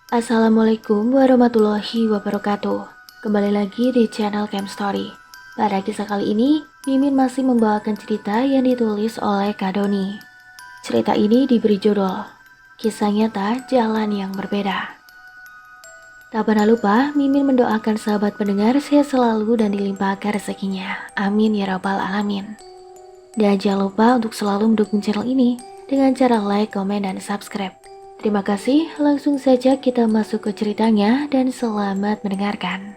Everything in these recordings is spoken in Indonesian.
Assalamualaikum warahmatullahi wabarakatuh. Kembali lagi di channel Camp Story. Pada kisah kali ini, Mimin masih membawakan cerita yang ditulis oleh Kak Doni. Cerita ini diberi judul Kisah Nyata Jalan yang Berbeda. Tak pernah lupa, Mimin mendoakan sahabat pendengar sehat selalu dan dilimpahkan rezekinya. Amin ya rabbal alamin. Dan jangan lupa untuk selalu mendukung channel ini dengan cara like, komen, dan subscribe. Terima kasih, langsung saja kita masuk ke ceritanya dan selamat mendengarkan.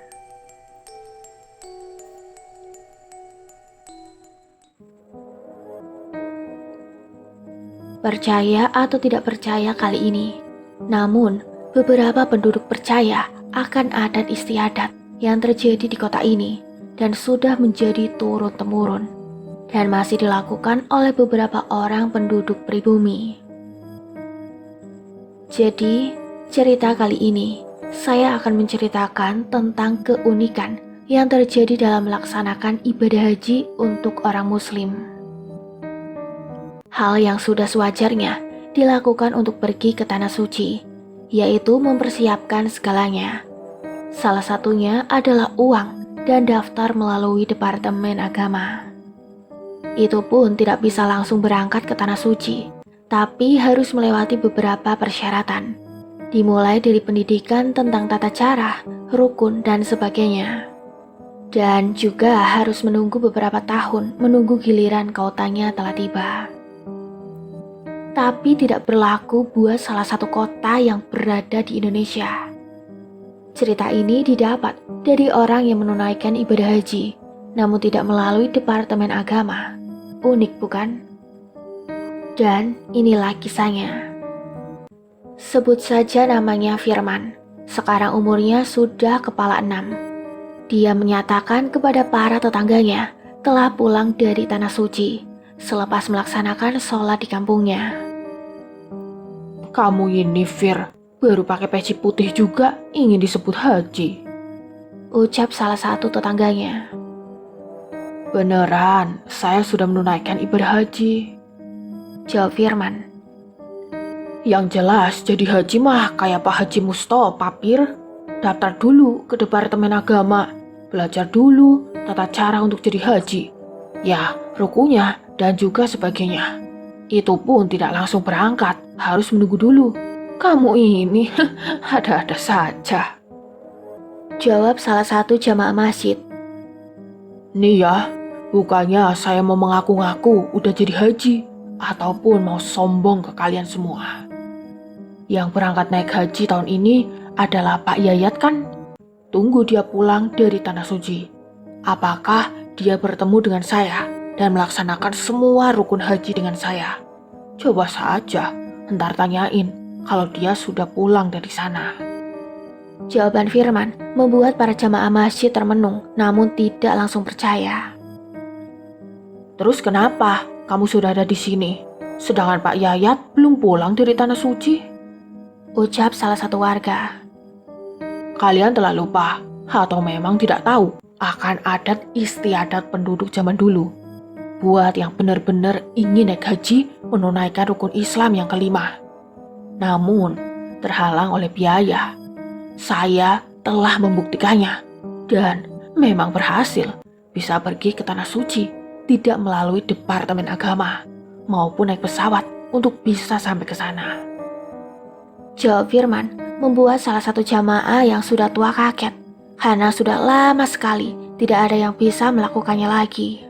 Percaya atau tidak percaya kali ini, namun beberapa penduduk percaya akan adat istiadat yang terjadi di kota ini dan sudah menjadi turun-temurun dan masih dilakukan oleh beberapa orang penduduk pribumi. Jadi, cerita kali ini saya akan menceritakan tentang keunikan yang terjadi dalam melaksanakan ibadah haji untuk orang muslim. Hal yang sudah sewajarnya dilakukan untuk pergi ke tanah suci, yaitu mempersiapkan segalanya. Salah satunya adalah uang dan daftar melalui Departemen Agama. Itu pun tidak bisa langsung berangkat ke tanah suci, tapi harus melewati beberapa persyaratan, dimulai dari pendidikan tentang tata cara, rukun, dan sebagainya. Dan juga harus menunggu beberapa tahun menunggu giliran kautanya telah tiba. Tapi tidak berlaku buat salah satu kota yang berada di Indonesia. Cerita ini didapat dari orang yang menunaikan ibadah haji, namun tidak melalui Departemen Agama. Unik bukan? Dan inilah kisahnya. Sebut saja namanya Firman. Sekarang umurnya sudah kepala 6. Dia menyatakan kepada para tetangganya telah pulang dari tanah suci selepas melaksanakan sholat di kampungnya. Kamu ini Fir, baru pakai peci putih juga ingin disebut haji. Ucap salah satu tetangganya. Beneran, saya sudah menunaikan ibadah haji. Jawab Firman. Yang jelas jadi haji mah kayak Pak Haji Mustofa, Pir. Daftar dulu ke Departemen Agama, belajar dulu tata cara untuk jadi haji. Ya, rukunya dan juga sebagainya. Itu pun tidak langsung berangkat, harus menunggu dulu. Kamu ini ada-ada saja. Jawab salah satu jamaah masjid. Nih ya, bukannya saya mau mengaku-ngaku udah jadi haji, ataupun mau sombong ke kalian semua. Yang berangkat naik haji tahun ini adalah Pak Yayat kan? Tunggu dia pulang dari tanah suci. Apakah dia bertemu dengan saya dan melaksanakan semua rukun haji dengan saya? Coba saja, ntar tanyain kalau dia sudah pulang dari sana. Jawaban Firman membuat para jamaah masjid termenung, namun tidak langsung percaya. Terus kenapa kamu sudah ada di sini, sedangkan Pak Yayat belum pulang dari tanah suci? Ucap salah satu warga. Kalian telah lupa atau memang tidak tahu akan adat istiadat penduduk zaman dulu. Buat yang benar-benar ingin naik haji menunaikan rukun Islam yang kelima. Namun, terhalang oleh biaya. Saya telah membuktikannya dan memang berhasil bisa pergi ke tanah suci tidak melalui Departemen Agama maupun naik pesawat untuk bisa sampai ke sana. Jawab Firman membuat salah satu jamaah yang sudah tua kaget karena sudah lama sekali tidak ada yang bisa melakukannya lagi.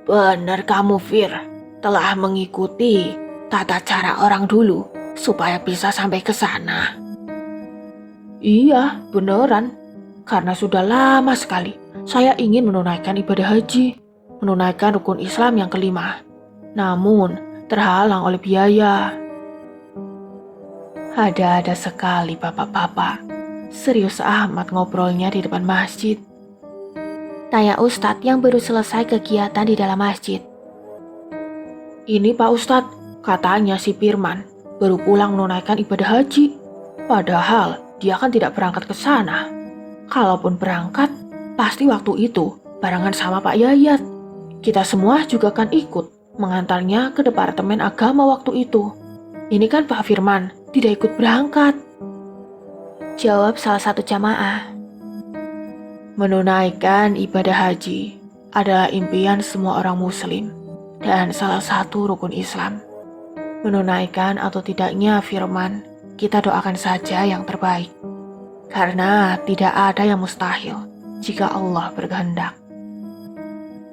Benar kamu Fir, telah mengikuti tata cara orang dulu supaya bisa sampai ke sana. Iya, beneran. Karena sudah lama sekali saya ingin menunaikan ibadah haji, menunaikan rukun Islam yang kelima. Namun, terhalang oleh biaya. Ada-ada sekali bapak-bapak. Serius amat ngobrolnya di depan masjid. Tanya Ustadz yang baru selesai kegiatan di dalam masjid. Ini Pak Ustadz, katanya si Firman baru pulang menunaikan ibadah haji. Padahal dia kan tidak berangkat ke sana. Kalaupun berangkat, pasti waktu itu barengan sama Pak Yayat. Kita semua juga kan ikut mengantarnya ke Departemen Agama waktu itu. Ini kan Pak Firman tidak ikut berangkat. Jawab salah satu jamaah. Menunaikan ibadah haji adalah impian semua orang muslim dan salah satu rukun Islam. Menunaikan atau tidaknya firman, kita doakan saja yang terbaik. Karena tidak ada yang mustahil jika Allah berkehendak.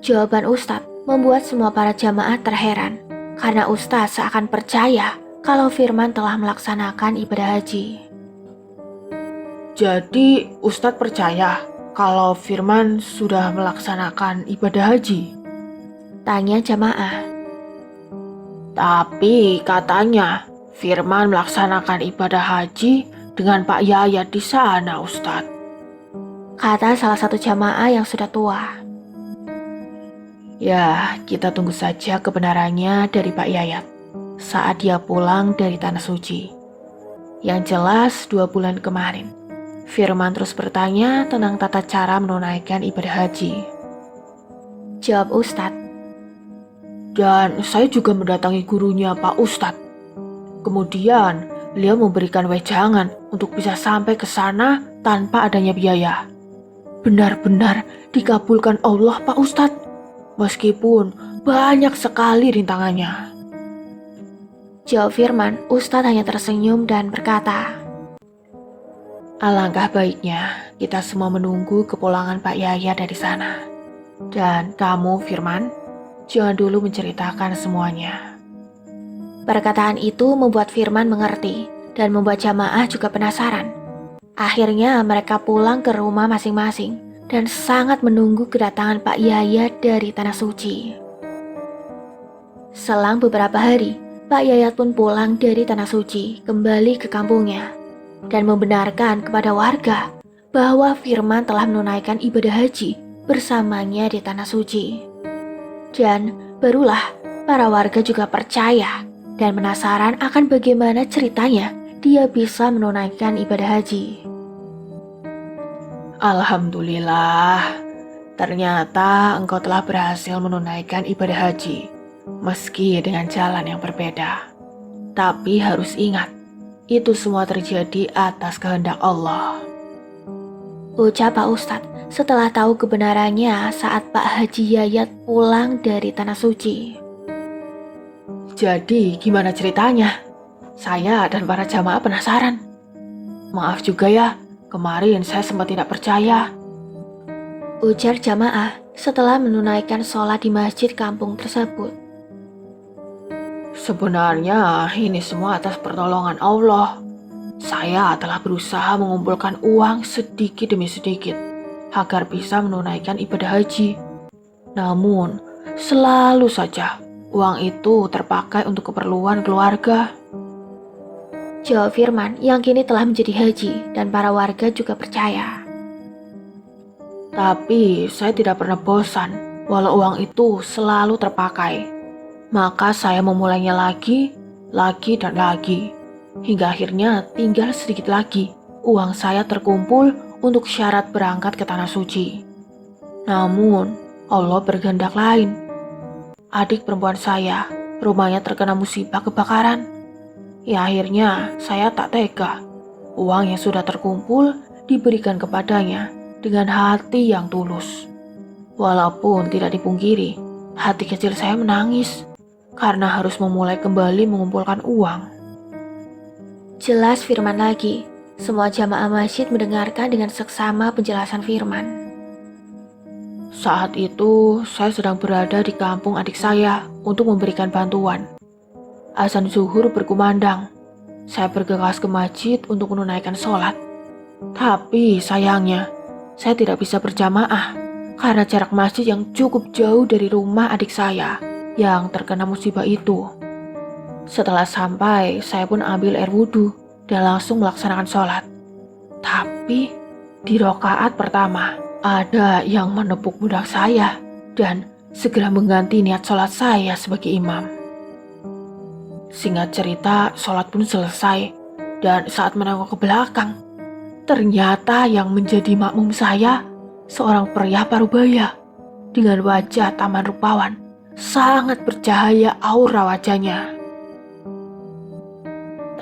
Jawaban Ustadz membuat semua para jamaah terheran karena Ustadz seakan percaya kalau Firman telah melaksanakan ibadah haji. Jadi Ustadz percaya kalau Firman sudah melaksanakan ibadah haji? Tanya jamaah. Tapi katanya Firman melaksanakan ibadah haji dengan Pak Yayat di sana, Ustadz. Kata salah satu jamaah yang sudah tua. Ya, kita tunggu saja kebenarannya dari Pak Yayat saat dia pulang dari Tanah Suci. Yang jelas 2 bulan kemarin, Firman terus bertanya tentang tata cara menunaikan ibadah haji. Jawab Ustadz. Dan saya juga mendatangi gurunya Pak Ustadz. Kemudian, beliau memberikan wejangan untuk bisa sampai ke sana tanpa adanya biaya. Benar-benar dikabulkan Allah Pak Ustadz, meskipun banyak sekali rintangannya. Jawab Firman, Ustadz hanya tersenyum dan berkata, Alangkah baiknya kita semua menunggu kepulangan Pak Yaya dari sana. Dan kamu Firman, jangan dulu menceritakan semuanya. Perkataan itu membuat Firman mengerti dan membuat jamaah juga penasaran. Akhirnya mereka pulang ke rumah masing-masing dan sangat menunggu kedatangan Pak Yaya dari Tanah Suci. Selang beberapa hari, Pak Yayat pun pulang dari Tanah Suci kembali ke kampungnya dan membenarkan kepada warga bahwa Firman telah menunaikan ibadah haji bersamanya di Tanah Suci. Dan barulah para warga juga percaya dan penasaran akan bagaimana ceritanya dia bisa menunaikan ibadah haji. Alhamdulillah, ternyata engkau telah berhasil menunaikan ibadah haji, meski dengan jalan yang berbeda. Tapi harus ingat, itu semua terjadi atas kehendak Allah. Ucap Pak Ustadz setelah tahu kebenarannya saat Pak Haji Yayat pulang dari Tanah Suci. Jadi gimana ceritanya? Saya dan para jamaah penasaran. Maaf juga ya, kemarin saya sempat tidak percaya. Ujar jamaah setelah menunaikan sholat di masjid kampung tersebut. Sebenarnya ini semua atas pertolongan Allah. Saya telah berusaha mengumpulkan uang sedikit demi sedikit agar bisa menunaikan ibadah haji. Namun, selalu saja uang itu terpakai untuk keperluan keluarga. Jawab Firman yang kini telah menjadi haji dan para warga juga percaya. Tapi saya tidak pernah bosan walau uang itu selalu terpakai. Maka saya memulainya lagi dan lagi. Hingga akhirnya tinggal sedikit lagi uang saya terkumpul untuk syarat berangkat ke Tanah Suci. Namun, Allah berkehendak lain. Adik perempuan saya, rumahnya terkena musibah kebakaran. Ya akhirnya saya tak tega. Uang yang sudah terkumpul diberikan kepadanya dengan hati yang tulus. Walaupun tidak dipungkiri, hati kecil saya menangis karena harus memulai kembali mengumpulkan uang. Jelas Firman lagi. Semua jamaah masjid mendengarkan dengan seksama penjelasan Firman. Saat itu, saya sedang berada di kampung adik saya untuk memberikan bantuan. Azan zuhur berkumandang. Saya bergegas ke masjid untuk menunaikan sholat. Tapi sayangnya, saya tidak bisa berjamaah karena jarak masjid yang cukup jauh dari rumah adik saya yang terkena musibah itu. Setelah sampai, saya pun ambil air wudhu dan langsung melaksanakan sholat. Tapi di rakaat pertama, ada yang menepuk pundak saya dan segera mengganti niat sholat saya sebagai imam. Singkat cerita, sholat pun selesai dan saat menengok ke belakang, ternyata yang menjadi makmum saya seorang pria parubaya dengan wajah taman rupawan, sangat bercahaya aura wajahnya.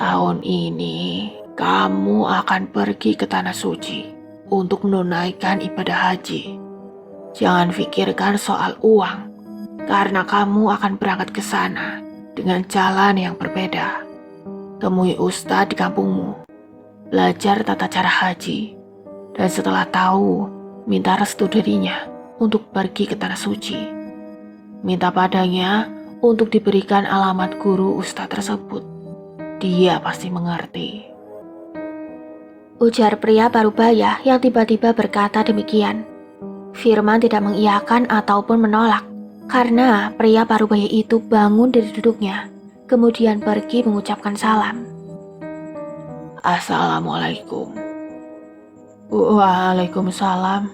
Tahun ini Kamu akan pergi ke tanah suci untuk menunaikan ibadah haji. Jangan pikirkan soal uang, karena kamu akan berangkat ke sana dengan jalan yang berbeda. Temui ustadz di kampungmu, belajar tata cara haji, dan setelah tahu, minta restu darinya untuk pergi ke tanah suci. Minta padanya untuk diberikan alamat guru ustadz tersebut. Dia pasti mengerti. Ujar pria parubaya yang tiba-tiba berkata demikian. Firman tidak mengiyakan ataupun menolak, karena pria parubaya itu bangun dari duduknya, kemudian pergi mengucapkan salam. Assalamualaikum. Waalaikumsalam.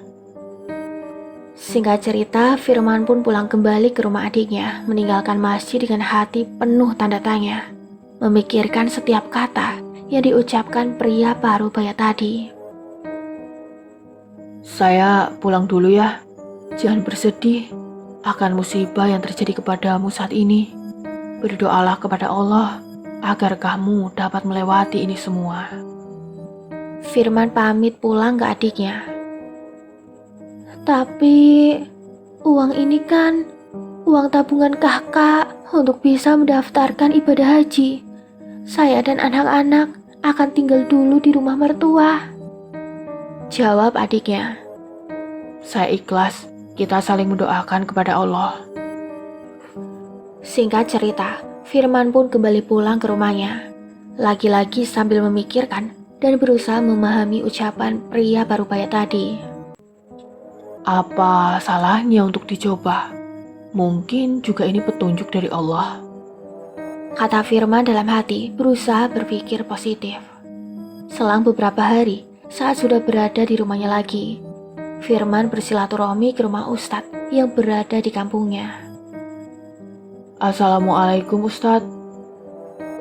Singkat cerita, Firman pun pulang kembali ke rumah adiknya, meninggalkan masjid dengan hati penuh tanda tanya, memikirkan setiap kata yang diucapkan pria parubaya tadi. Saya pulang dulu ya. Jangan bersedih akan musibah yang terjadi kepadamu saat ini. Berdoalah kepada Allah agar kamu dapat melewati ini semua. Firman pamit pulang ke adiknya. Tapi uang ini kan uang tabungan kakak untuk bisa mendaftarkan ibadah haji. Saya dan anak-anak akan tinggal dulu di rumah mertua, jawab adiknya. Saya ikhlas, kita saling mendoakan kepada Allah. Singkat cerita, Firman pun kembali pulang ke rumahnya, lagi-lagi sambil memikirkan dan berusaha memahami ucapan pria parubaya tadi. Apa salahnya untuk dicoba? Mungkin juga ini petunjuk dari Allah. Kata Firman dalam hati, berusaha berpikir positif. Selang beberapa hari, saat sudah berada di rumahnya lagi, Firman bersilaturahmi ke rumah Ustadz yang berada di kampungnya. Assalamualaikum Ustadz.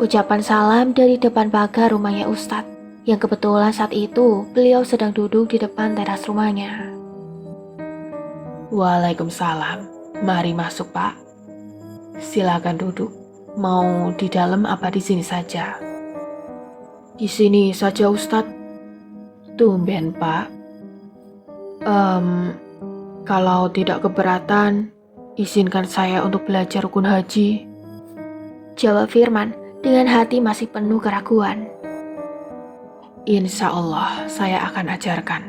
Ucapan salam dari depan pagar rumahnya Ustadz, yang kebetulan saat itu beliau sedang duduk di depan teras rumahnya. Waalaikumsalam. Mari masuk Pak. Silakan duduk. Mau di dalam apa di sini saja? Di sini saja Ustadz. Tumben Pak. Kalau tidak keberatan, izinkan saya untuk belajar rukun haji, jawab Firman dengan hati masih penuh keraguan. Insya Allah saya akan ajarkan.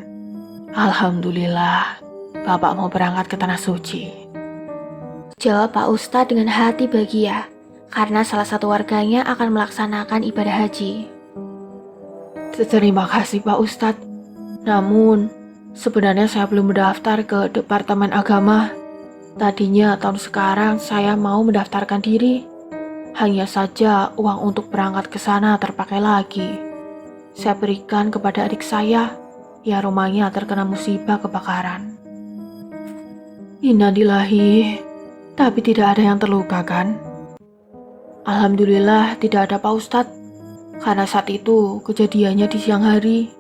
Alhamdulillah, Bapak mau berangkat ke tanah suci, jawab Pak Ustadz dengan hati bahagia, karena salah satu warganya akan melaksanakan ibadah haji. Terima kasih Pak Ustadz. Namun, sebenarnya saya belum mendaftar ke Departemen Agama. Tadinya tahun sekarang saya mau mendaftarkan diri. Hanya saja uang untuk berangkat ke sana terpakai lagi. Saya berikan kepada adik saya, ya rumahnya terkena musibah kebakaran. Innalillahi, tapi tidak ada yang terluka kan? Alhamdulillah tidak ada Pak Ustadz, karena saat itu kejadiannya di siang hari.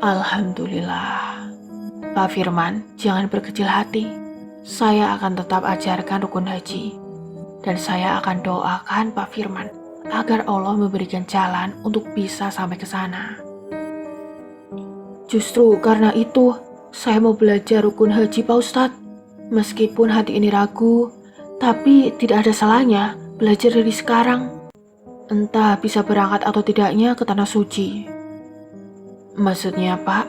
Alhamdulillah. Pak Firman, jangan berkecil hati. Saya akan tetap ajarkan rukun haji. Dan saya akan doakan Pak Firman agar Allah memberikan jalan untuk bisa sampai ke sana. Justru karena itu, saya mau belajar rukun haji Pak Ustadz. Meskipun hati ini ragu, tapi tidak ada salahnya belajar dari sekarang. Entah bisa berangkat atau tidaknya ke tanah suci. Maksudnya Pak,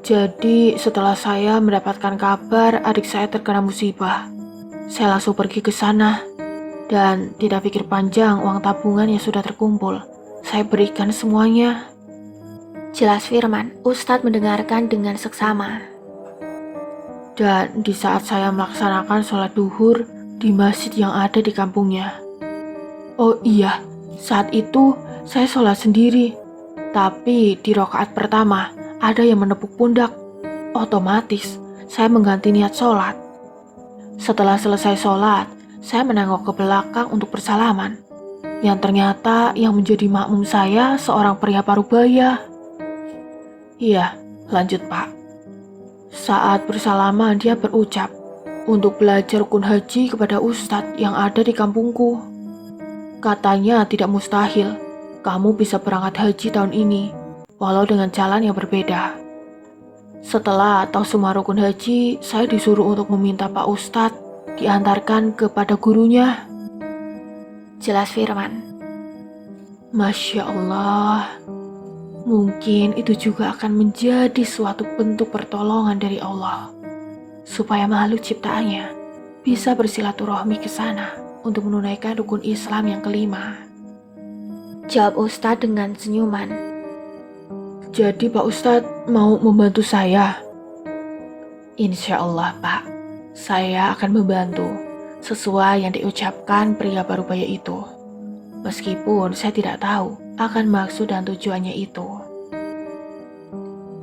jadi setelah saya mendapatkan kabar adik saya terkena musibah, saya langsung pergi ke sana. Dan tidak pikir panjang uang tabungan yang sudah terkumpul, saya berikan semuanya. Jelas Firman, Ustadz mendengarkan dengan seksama. Dan di saat saya melaksanakan sholat duhur di masjid yang ada di kampungnya. Oh iya, saat itu saya sholat sendiri. Tapi di rakaat pertama ada yang menepuk pundak. Otomatis saya mengganti niat sholat. Setelah selesai sholat, saya menengok ke belakang untuk bersalaman. Yang ternyata yang menjadi makmum saya seorang pria parubaya. Iya, lanjut Pak. Saat bersalaman dia berucap untuk belajar rukun haji kepada ustadz yang ada di kampungku. Katanya tidak mustahil, kamu bisa berangkat haji tahun ini, walau dengan jalan yang berbeda. Setelah tahu semua rukun haji, saya disuruh untuk meminta Pak Ustadz diantarkan kepada gurunya. Jelas Firman. Masya Allah, mungkin itu juga akan menjadi suatu bentuk pertolongan dari Allah, supaya makhluk ciptaannya bisa bersilaturahmi ke sana untuk menunaikan rukun Islam yang kelima. Jawab Ustadz dengan senyuman. Jadi Pak Ustadz mau membantu saya? Insya Allah Pak, saya akan membantu sesuai yang diucapkan pria parubaya itu. Meskipun saya tidak tahu akan maksud dan tujuannya itu.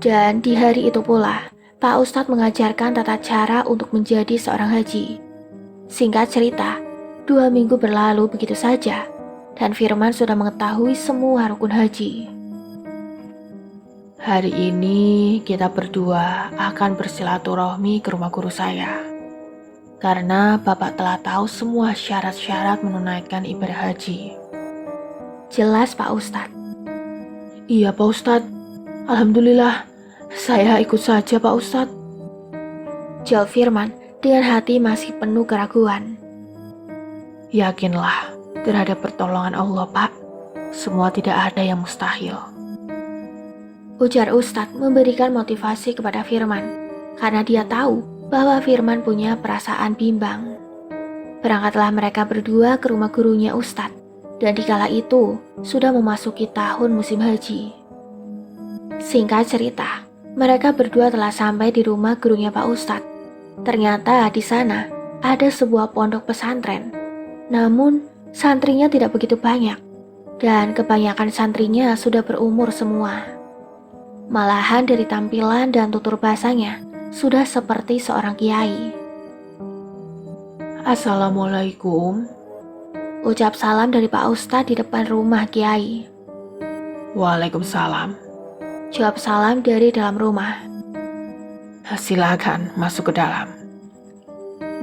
Dan di hari itu pula, Pak Ustadz mengajarkan tata cara untuk menjadi seorang haji. Singkat cerita, 2 minggu berlalu begitu saja, dan Firman sudah mengetahui semua rukun haji. Hari ini kita berdua akan bersilaturahmi ke rumah guru saya. Karena Bapak telah tahu semua syarat-syarat menunaikan ibadah haji. Jelas Pak Ustadz. Iya Pak Ustadz, Alhamdulillah, saya ikut saja Pak Ustadz. Jawab Firman dengan hati masih penuh keraguan. Yakinlah terhadap pertolongan Allah Pak, semua tidak ada yang mustahil. Ujar Ustadz memberikan motivasi kepada Firman, karena dia tahu bahwa Firman punya perasaan bimbang. Berangkatlah mereka berdua ke rumah gurunya Ustadz, dan dikala itu sudah memasuki tahun musim haji. Singkat cerita, mereka berdua telah sampai di rumah gurunya Pak Ustadz. Ternyata di sana ada sebuah pondok pesantren, namun santrinya tidak begitu banyak, dan kebanyakan santrinya sudah berumur semua. Malahan dari tampilan dan tutur bahasanya sudah seperti seorang kiai. Assalamualaikum. Ucap salam dari Pak Ustadz di depan rumah kiai. Waalaikumsalam. Jawab salam dari dalam rumah. Silakan masuk ke dalam.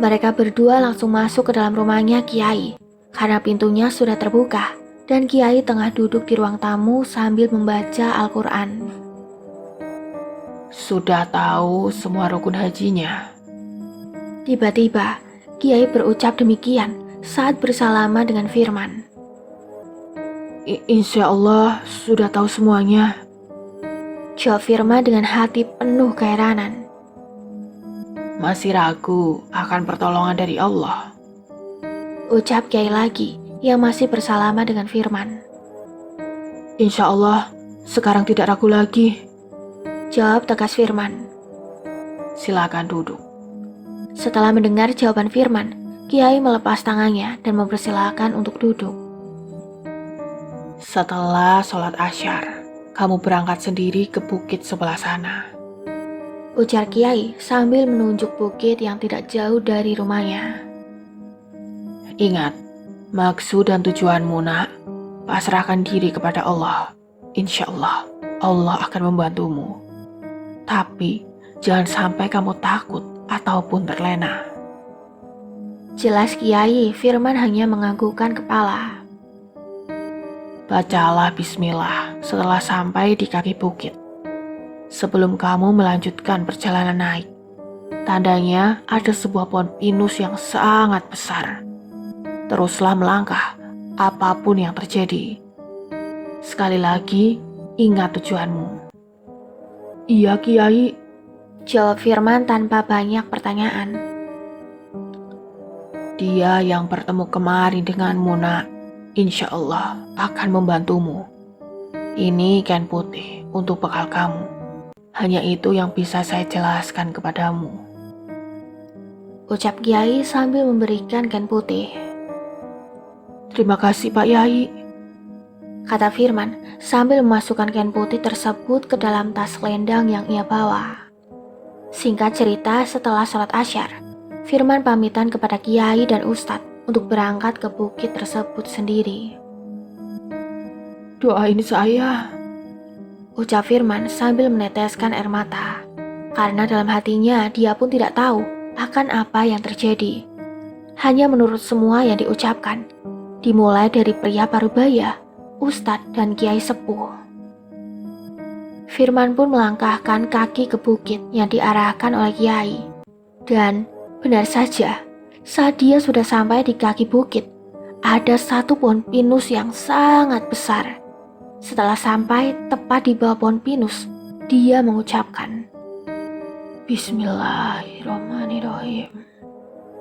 Mereka berdua langsung masuk ke dalam rumahnya kiai, karena pintunya sudah terbuka dan kiai tengah duduk di ruang tamu sambil membaca Al-Quran. Sudah tahu semua rukun hajinya? Tiba-tiba, kiai berucap demikian saat bersalaman dengan Firman. Insya Allah sudah tahu semuanya. Jawab Firman dengan hati penuh keheranan. Masih ragu akan pertolongan dari Allah? Ucap kiai lagi yang masih bersalaman dengan Firman. Insya Allah sekarang tidak ragu lagi. Jawab tegas Firman. Silakan duduk. Setelah mendengar jawaban Firman, kiai melepas tangannya dan mempersilahkan untuk duduk. Setelah sholat asyar, kamu berangkat sendiri ke bukit sebelah sana. Ujar kiai sambil menunjuk bukit yang tidak jauh dari rumahnya. Ingat, maksud dan tujuanmu nak, pasrahkan diri kepada Allah. Insya Allah, Allah akan membantumu. Tapi, jangan sampai kamu takut ataupun terlena. Jelas kiai, Firman hanya menganggukkan kepala. Bacalah bismillah setelah sampai di kaki bukit. Sebelum kamu melanjutkan perjalanan naik, tandanya ada sebuah pohon pinus yang sangat besar. Teruslah melangkah, apapun yang terjadi. Sekali lagi, ingat tujuanmu. Iya Kiai. Jawab Firman tanpa banyak pertanyaan. Dia yang bertemu kemarin denganmu nak, insya Allah akan membantumu. Ini kain putih untuk bekal kamu. Hanya itu yang bisa saya jelaskan kepadamu. Ucap Kiai sambil memberikan kain putih. Terima kasih Pak Yai, kata Firman sambil memasukkan kain putih tersebut ke dalam tas selendang yang ia bawa. Singkat cerita, setelah sholat asyar, Firman pamitan kepada Kiai dan Ustadz untuk berangkat ke bukit tersebut sendiri. Doain saya, ucap Firman sambil meneteskan air mata, karena dalam hatinya dia pun tidak tahu akan apa yang terjadi. Hanya menurut semua yang diucapkan, dimulai dari pria parubaya, ustadz dan kiai sepuh. Firman pun melangkahkan kaki ke bukit yang diarahkan oleh kiai. Dan benar saja, saat dia sudah sampai di kaki bukit, ada satu pohon pinus yang sangat besar. Setelah sampai tepat di bawah pohon pinus, dia mengucapkan, "Bismillahirrahmanirrahim."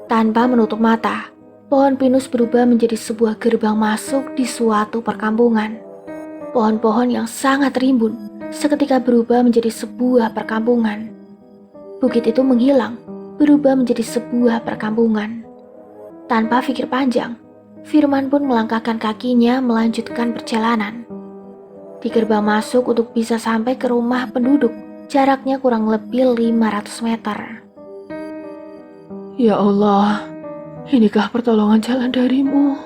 Tanpa menutup mata, pohon pinus berubah menjadi sebuah gerbang masuk di suatu perkampungan. Pohon-pohon yang sangat rimbun seketika berubah menjadi sebuah perkampungan. Bukit itu menghilang, berubah menjadi sebuah perkampungan. Tanpa pikir panjang, Firman pun melangkahkan kakinya melanjutkan perjalanan. Di gerbang masuk untuk bisa sampai ke rumah penduduk, jaraknya kurang lebih 500 meter. Ya Allah, inikah pertolongan jalan darimu?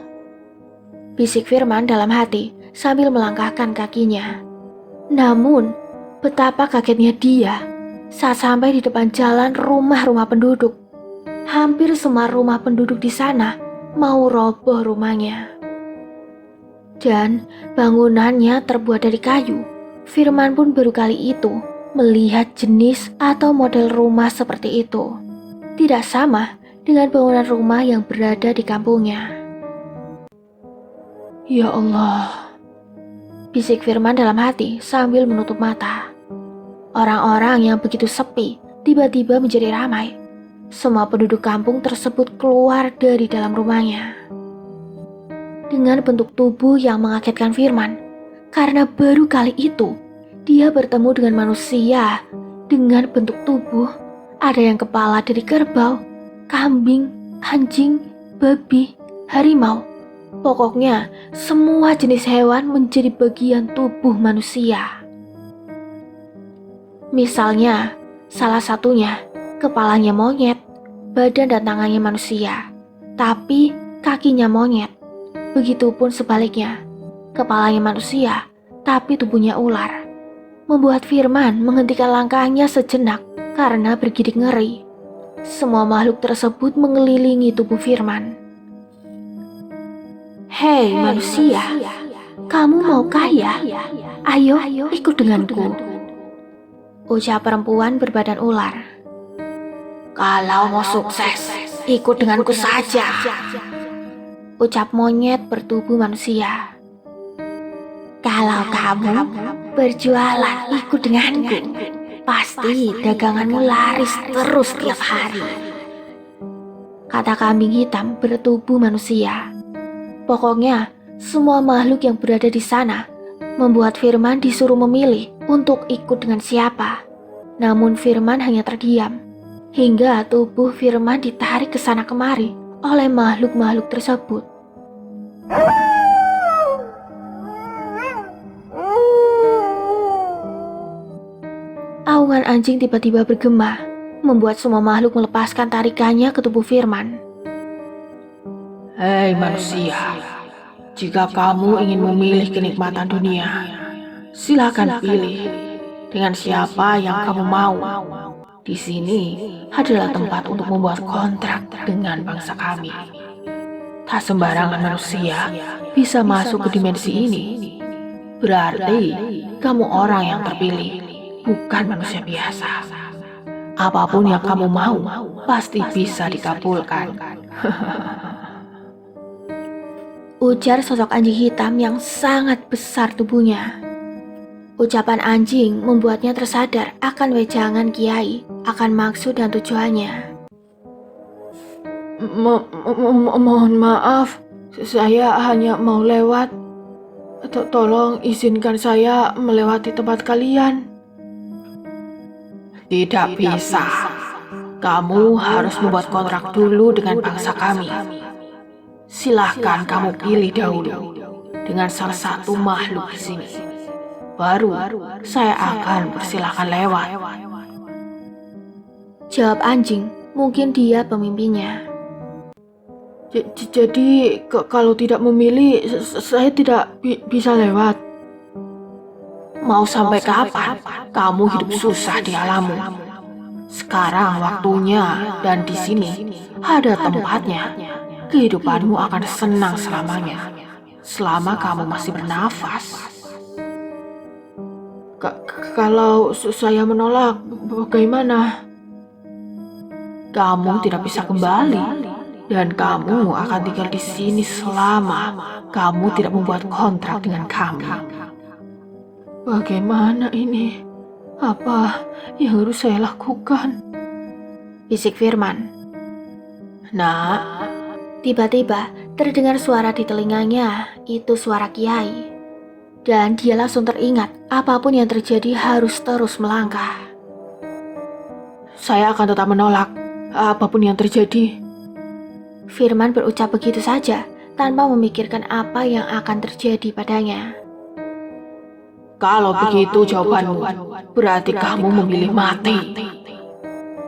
Bisik Firman dalam hati sambil melangkahkan kakinya. Namun, betapa kagetnya dia saat sampai di depan jalan rumah-rumah penduduk. Hampir semua rumah penduduk di sana mau roboh rumahnya. Dan bangunannya terbuat dari kayu. Firman pun baru kali itu melihat jenis atau model rumah seperti itu. Tidak sama dengan bangunan rumah yang berada di kampungnya. Ya Allah, bisik Firman dalam hati sambil menutup mata. Orang-orang yang begitu sepi tiba-tiba menjadi ramai. Semua penduduk kampung tersebut keluar dari dalam rumahnya. Dengan bentuk tubuh yang mengagetkan Firman, karena baru kali itu dia bertemu dengan manusia dengan bentuk tubuh, ada yang kepala dari kerbau, kambing, anjing, babi, harimau. Pokoknya semua jenis hewan menjadi bagian tubuh manusia. Misalnya, salah satunya kepalanya monyet, badan dan tangannya manusia, tapi kakinya monyet. Begitupun sebaliknya, kepalanya manusia, tapi tubuhnya ular. Membuat Firman menghentikan langkahnya sejenak karena bergidik ngeri. Semua makhluk tersebut mengelilingi tubuh Firman. Hei manusia, kamu mau kaya? Ayo ikut denganku, ucap perempuan berbadan ular. Kalau mau sukses, ikut denganku saja, ucap monyet bertubuh manusia. Kalau kamu berjualan ikut denganku, pasti daganganmu laris terus tiap hari, kata kambing hitam bertubuh manusia. Pokoknya semua makhluk yang berada di sana membuat Firman disuruh memilih untuk ikut dengan siapa. Namun Firman hanya terdiam, hingga tubuh Firman ditarik ke sana kemari oleh makhluk-makhluk tersebut. Aungan anjing tiba-tiba bergema, membuat semua makhluk melepaskan tarikannya ke tubuh Firman. Hei manusia, jika kamu ingin memilih kenikmatan dunia, silakan pilih dengan siapa yang kamu mau. Di sini adalah tempat untuk membuat kontrak dengan bangsa kami. Tak sembarangan manusia bisa masuk ke dimensi ini. Berarti kamu orang yang terpilih, bukan manusia biasa. Apapun yang kamu mau, pasti bisa dikabulkan. Ujar sosok anjing hitam yang sangat besar tubuhnya. Ucapan anjing membuatnya tersadar akan wejangan Kiai, akan maksud dan tujuannya. Mohon maaf, saya hanya mau lewat. Tolong izinkan saya melewati tempat kalian. Tidak bisa. Kamu harus membuat kontrak dulu dengan bangsa kami. Silahkan kamu pilih dahulu dengan salah satu makhluk di sini. Baru saya akan persilahkan lewat. Jawab anjing, mungkin dia pemimpinnya. Jadi kalau tidak memilih, saya tidak bisa lewat. Mau sampai kapan kamu hidup susah di alammu? Sekarang waktunya dan di sini ada tempatnya. Kehidupanmu akan senang selamanya. selama kamu masih bernafas. Kalau saya menolak, bagaimana? Kamu tidak bisa kembali, dan kamu akan tinggal di sini selama kamu tidak membuat kontrak dengan kami. Bagaimana ini? Apa yang harus saya lakukan? Bisik Firman. Nak, Tiba-tiba terdengar suara di telinganya, itu suara Kiai. Dan dia langsung teringat apapun yang terjadi harus terus melangkah. saya akan tetap menolak apapun yang terjadi. Firman berucap begitu saja tanpa memikirkan apa yang akan terjadi padanya. Kalau begitu jawabanmu, berarti kamu memilih mati.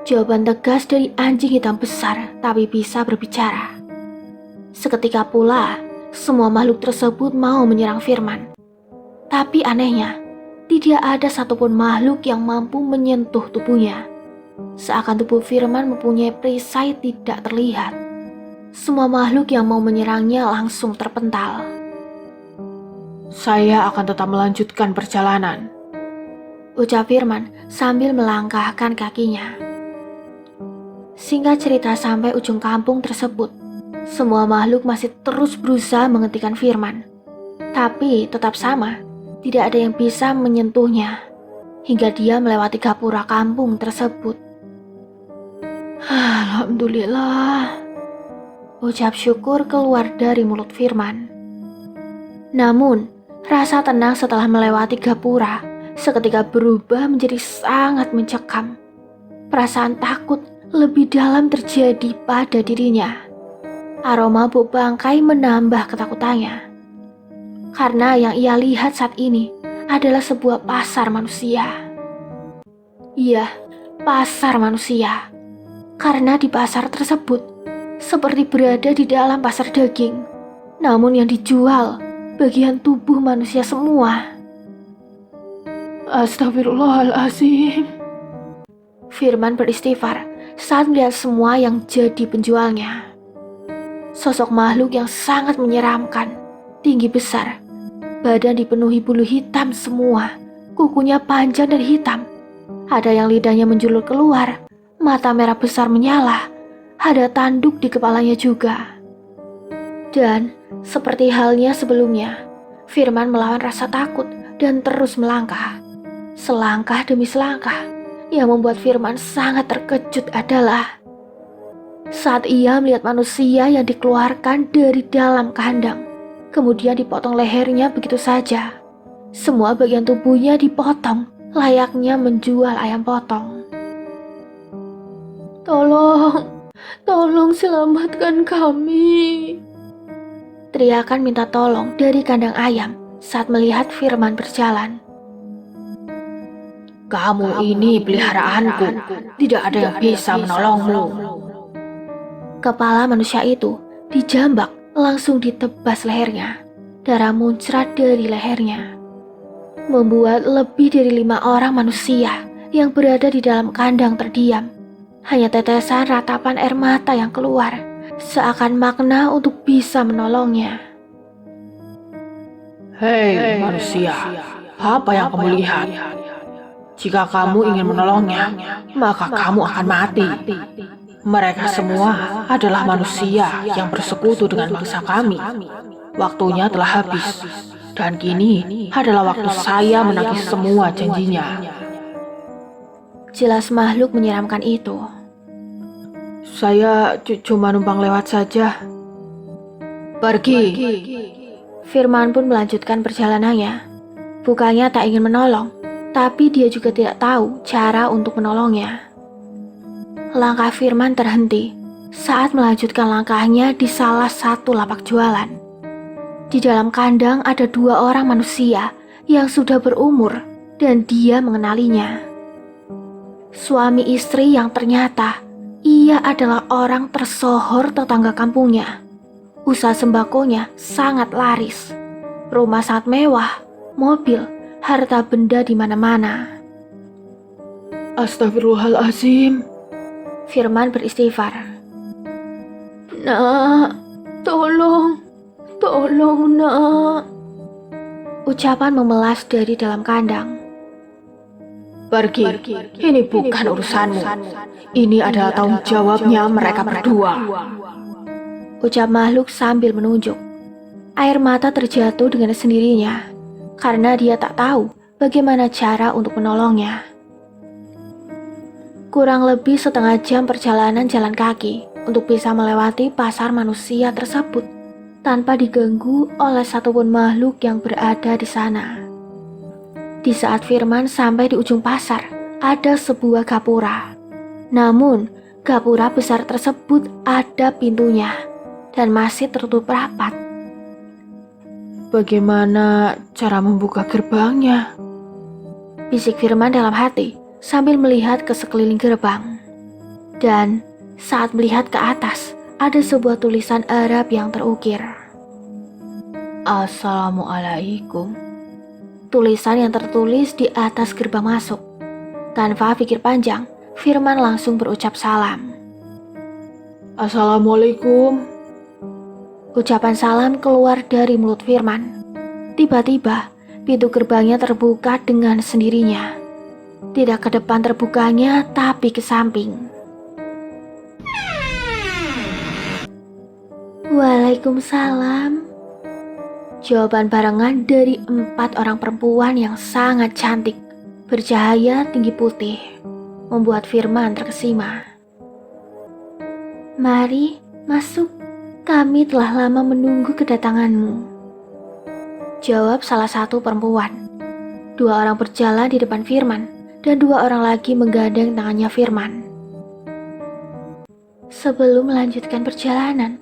Jawaban tegas dari anjing hitam besar tapi bisa berbicara. Seketika pula, semua makhluk tersebut mau menyerang Firman. Tapi anehnya, tidak ada satupun makhluk yang mampu menyentuh tubuhnya. Seakan tubuh Firman mempunyai perisai tidak terlihat. Semua makhluk yang mau menyerangnya langsung terpental. Saya akan tetap melanjutkan perjalanan, Ucap Firman sambil melangkahkan kakinya. Singkat cerita sampai ujung kampung tersebut, semua makhluk masih terus berusaha menghentikan Firman. Tapi tetap sama, tidak ada yang bisa menyentuhnya, hingga dia melewati gapura kampung tersebut. Alhamdulillah, ucap syukur keluar dari mulut Firman. Namun, rasa tenang setelah melewati gapura seketika berubah menjadi sangat mencekam. Perasaan takut lebih dalam terjadi pada dirinya. Aroma bau bangkai menambah ketakutannya. Karena yang ia lihat saat ini adalah sebuah pasar manusia. Iya, pasar manusia. Karena di pasar tersebut seperti berada di dalam pasar daging. Namun yang dijual bagian tubuh manusia semua. Astagfirullahaladzim. Firman beristighfar saat melihat semua yang jadi penjualnya. Sosok makhluk yang sangat menyeramkan, tinggi besar, badan dipenuhi bulu hitam semua, kukunya panjang dan hitam. Ada yang lidahnya menjulur keluar, mata merah besar menyala, ada tanduk di kepalanya juga. Dan seperti halnya sebelumnya, Firman melawan rasa takut dan terus melangkah. Selangkah demi selangkah, yang membuat Firman sangat terkejut adalah saat ia melihat manusia yang dikeluarkan dari dalam kandang, kemudian dipotong lehernya begitu saja. Semua bagian tubuhnya dipotong, layaknya menjual ayam potong. Tolong selamatkan kami. Teriakan minta tolong dari kandang ayam saat melihat Firman berjalan. Kamu ini peliharaanku, tidak ada yang bisa menolongmu. Kepala manusia itu dijambak, langsung ditebas lehernya. Darah muncrat dari lehernya, membuat lebih dari 5 orang manusia yang berada di dalam kandang terdiam. Hanya tetesan ratapan air mata yang keluar, seakan makna untuk bisa menolongnya. Hei manusia, apa yang kamu lihat? Jika kamu ingin menolongnya, maka kamu akan mati. Mereka semua adalah manusia yang bersekutu dengan bangsa kami. Waktunya telah habis, dan kini adalah waktu saya menagih semua janjinya. Jelas makhluk menyeramkan itu. Saya cuma numpang lewat saja. Pergi. Firman pun melanjutkan perjalanannya. Bukannya tak ingin menolong, tapi dia juga tidak tahu cara untuk menolongnya. Langkah Firman terhenti saat melanjutkan langkahnya di salah satu lapak jualan. Di dalam kandang ada 2 orang manusia yang sudah berumur dan dia mengenalinya. Suami istri yang ternyata ia adalah orang tersohor tetangga kampungnya. Usaha sembakonya sangat laris. Rumah sangat mewah, mobil, harta benda di mana-mana. Astagfirullahaladzim. Firman beristighfar. Nak, Tolong, Nak. Ucapan memelas dari dalam kandang. Pergi. Ini bukan urusanmu. Ini adalah tanggung jawabnya mereka berdua. Ucap makhluk sambil menunjuk. Air mata terjatuh dengan sendirinya karena dia tak tahu bagaimana cara untuk menolongnya. Kurang lebih setengah jam perjalanan jalan kaki untuk bisa melewati pasar manusia tersebut tanpa diganggu oleh satupun makhluk yang berada di sana. Di saat Firman sampai di ujung pasar, ada sebuah gapura. Namun, gapura besar tersebut ada pintunya dan masih tertutup rapat. Bagaimana cara membuka gerbangnya? Bisik Firman dalam hati sambil melihat ke sekeliling gerbang. Dan saat melihat ke atas, ada sebuah tulisan Arab yang terukir. Assalamualaikum. Tulisan yang tertulis di atas gerbang masuk. Tanpa pikir panjang, Firman langsung berucap salam. Assalamualaikum. Ucapan salam keluar dari mulut Firman. Tiba-tiba, pintu gerbangnya terbuka dengan sendirinya. Tidak ke depan terbukanya, tapi ke samping. Waalaikumsalam. Jawaban barengan dari 4 orang perempuan yang sangat cantik, bercahaya tinggi putih, membuat Firman terkesima. Mari, masuk. Kami telah lama menunggu kedatanganmu. Jawab salah satu perempuan. 2 orang berjalan di depan Firman, dan 2 orang lagi menggandeng tangannya Firman. Sebelum melanjutkan perjalanan,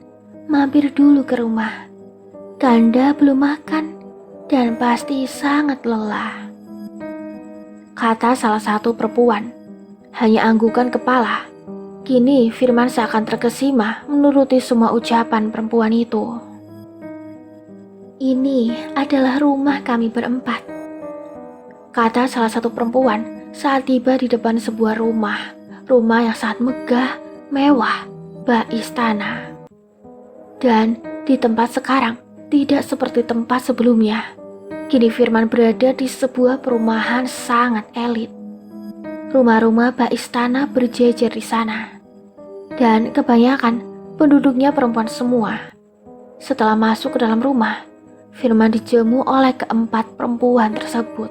mampir dulu ke rumah. Kanda belum makan, dan pasti sangat lelah. Kata salah satu perempuan, hanya anggukan kepala. Kini Firman seakan terkesima menuruti semua ucapan perempuan itu. Ini adalah rumah kami berempat. Kata salah satu perempuan saat tiba di depan sebuah rumah. Rumah yang sangat megah, mewah, bak istana. Dan di tempat sekarang tidak seperti tempat sebelumnya. Kini Firman berada di sebuah perumahan sangat elit. Rumah-rumah bak istana berjejer di sana. Dan kebanyakan penduduknya perempuan semua. Setelah masuk ke dalam rumah, Firman dijamu oleh keempat perempuan tersebut.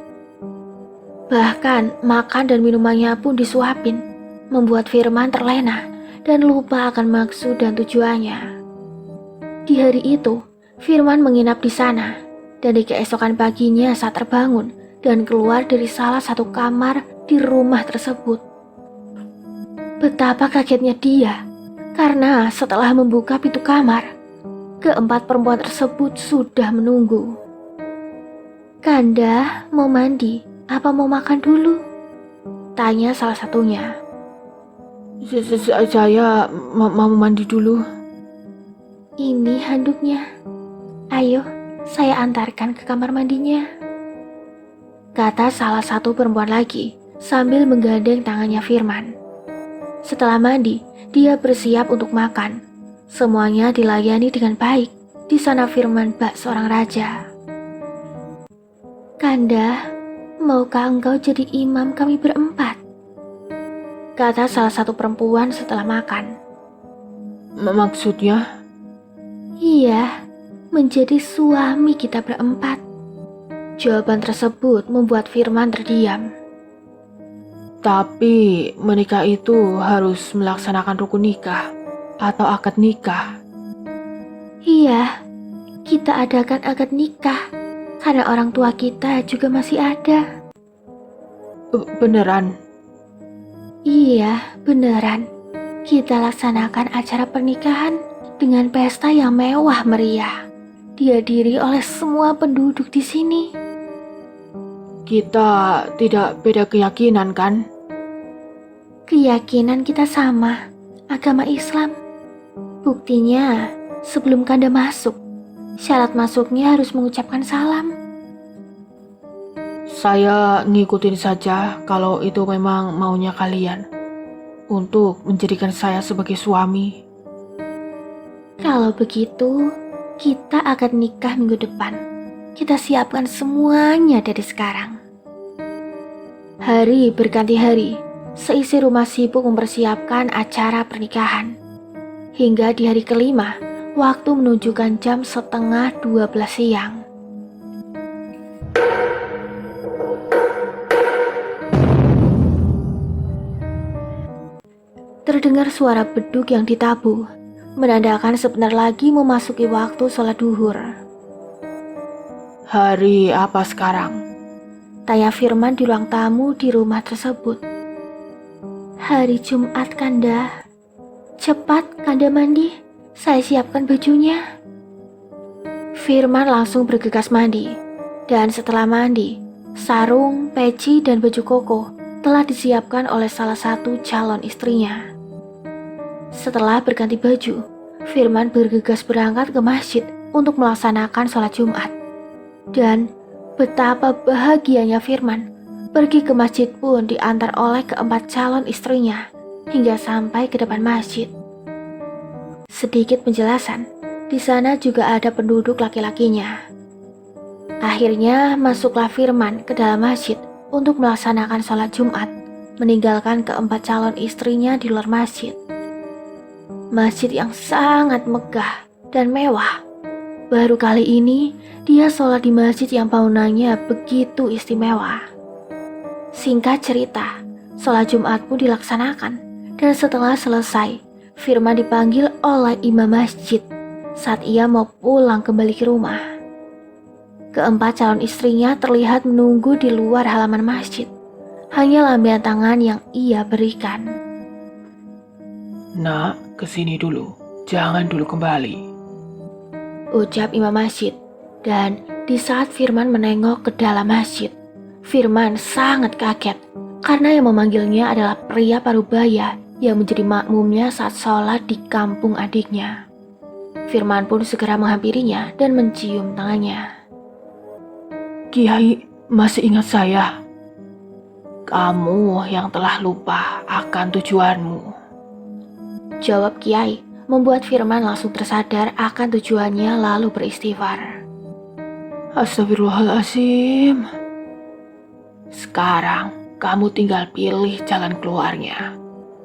Bahkan makan dan minumannya pun disuapin, membuat Firman terlena dan lupa akan maksud dan tujuannya. Di hari itu, Firman menginap di sana, dan di keesokan paginya saat terbangun dan keluar dari salah satu kamar di rumah tersebut. Betapa kagetnya dia, karena setelah membuka pintu kamar, keempat perempuan tersebut sudah menunggu. Kanda, mau mandi? Apa mau makan dulu? Tanya salah satunya. Saya mau mandi dulu. Ini handuknya. Ayo, saya antarkan ke kamar mandinya. Kata salah satu perempuan lagi sambil menggandeng tangannya Firman. Setelah mandi, dia bersiap untuk makan. Semuanya dilayani dengan baik. Di sana Firman bak seorang raja. Kanda, maukah engkau jadi imam kami berempat? Kata salah satu perempuan setelah makan. Maksudnya? Iya, menjadi suami kita berempat. Jawaban tersebut membuat Firman terdiam. Tapi menikah itu harus melaksanakan rukun nikah atau akad nikah. Iya, kita adakan akad nikah karena orang tua kita juga masih ada. Beneran? Iya, beneran. Kita laksanakan acara pernikahan dengan pesta yang mewah meriah, dihadiri oleh semua penduduk di sini. Kita tidak beda keyakinan, kan? Keyakinan kita sama, agama Islam. Buktinya, sebelum Kanda masuk, syarat masuknya harus mengucapkan salam. Saya ngikutin saja kalau itu memang maunya kalian untuk menjadikan saya sebagai suami. Kalau begitu, Kita akan nikah minggu depan. Kita siapkan semuanya dari sekarang. Hari berganti hari, seisi rumah sibuk mempersiapkan acara pernikahan. Hingga di hari kelima, waktu menunjukkan jam 11:30 siang. Terdengar suara beduk yang ditabuh, menandakan sebentar lagi memasuki waktu sholat duhur. Hari apa sekarang? Tanya Firman di ruang tamu di rumah tersebut. Hari Jumat, Kanda. Cepat, Kanda mandi. Saya siapkan bajunya. Firman langsung bergegas mandi. Dan setelah mandi, sarung, peci, dan baju koko telah disiapkan oleh salah satu calon istrinya. Setelah berganti baju, Firman bergegas berangkat ke masjid untuk melaksanakan sholat Jumat. Dan betapa bahagianya Firman, pergi ke masjid pun diantar oleh keempat calon istrinya hingga sampai ke depan masjid. Sedikit penjelasan, di sana juga ada penduduk laki-lakinya. Akhirnya masuklah Firman ke dalam masjid untuk melaksanakan sholat Jumat, meninggalkan keempat calon istrinya di luar masjid. Masjid yang sangat megah dan mewah. Baru kali ini dia sholat di masjid yang bangunannya begitu istimewa. Singkat cerita, sholat Jumat pun dilaksanakan. Dan setelah selesai, Firman dipanggil oleh imam masjid saat ia mau pulang kembali ke rumah. Keempat calon istrinya terlihat menunggu di luar halaman masjid. Hanya lambaian tangan yang ia berikan. Nak, kesini dulu. Jangan dulu kembali. Ucap imam masjid. Dan di saat Firman menengok ke dalam masjid, Firman sangat kaget karena yang memanggilnya adalah pria parubaya yang menjadi makmumnya saat sholat di kampung adiknya. Firman pun segera menghampirinya dan mencium tangannya. Kiai, masih ingat saya? Kamu yang telah lupa akan tujuanmu. Jawab Kiai, membuat Firman langsung tersadar akan tujuannya lalu beristighfar. Astagfirullahaladzim. Sekarang kamu tinggal pilih jalan keluarnya.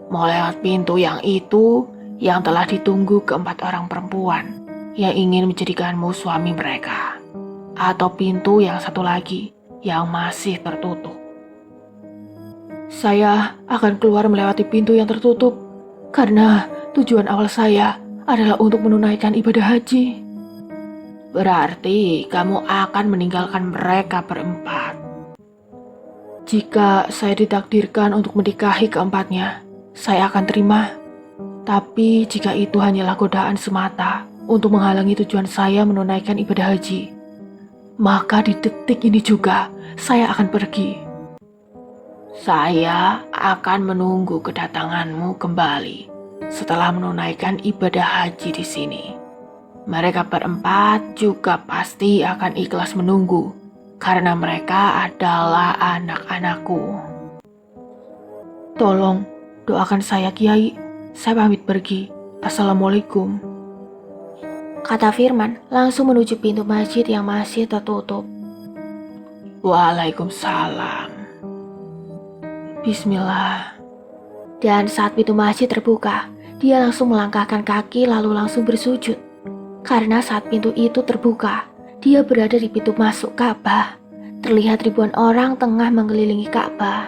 Mau lewat pintu yang itu yang telah ditunggu keempat orang perempuan yang ingin menjadikanmu suami mereka, atau pintu yang satu lagi yang masih tertutup. Saya akan keluar melewati pintu yang tertutup karena tujuan awal saya adalah untuk menunaikan ibadah haji. Berarti kamu akan meninggalkan mereka berempat. Jika saya ditakdirkan untuk menikahi keempatnya, saya akan terima. Tapi jika itu hanyalah godaan semata untuk menghalangi tujuan saya menunaikan ibadah haji, maka di detik ini juga saya akan pergi. Saya akan menunggu kedatanganmu kembali setelah menunaikan ibadah haji di sini. Mereka berempat juga pasti akan ikhlas menunggu karena mereka adalah anak-anakku. Tolong doakan saya, Kiai. Saya pamit pergi. Assalamualaikum. Kata Firman langsung menuju pintu masjid yang masih tertutup. Waalaikumsalam. Bismillah. Dan saat pintu masjid terbuka, dia langsung melangkahkan kaki lalu langsung bersujud. Karena saat pintu itu terbuka, dia berada di pintu masuk Ka'bah. Terlihat ribuan orang tengah mengelilingi Ka'bah.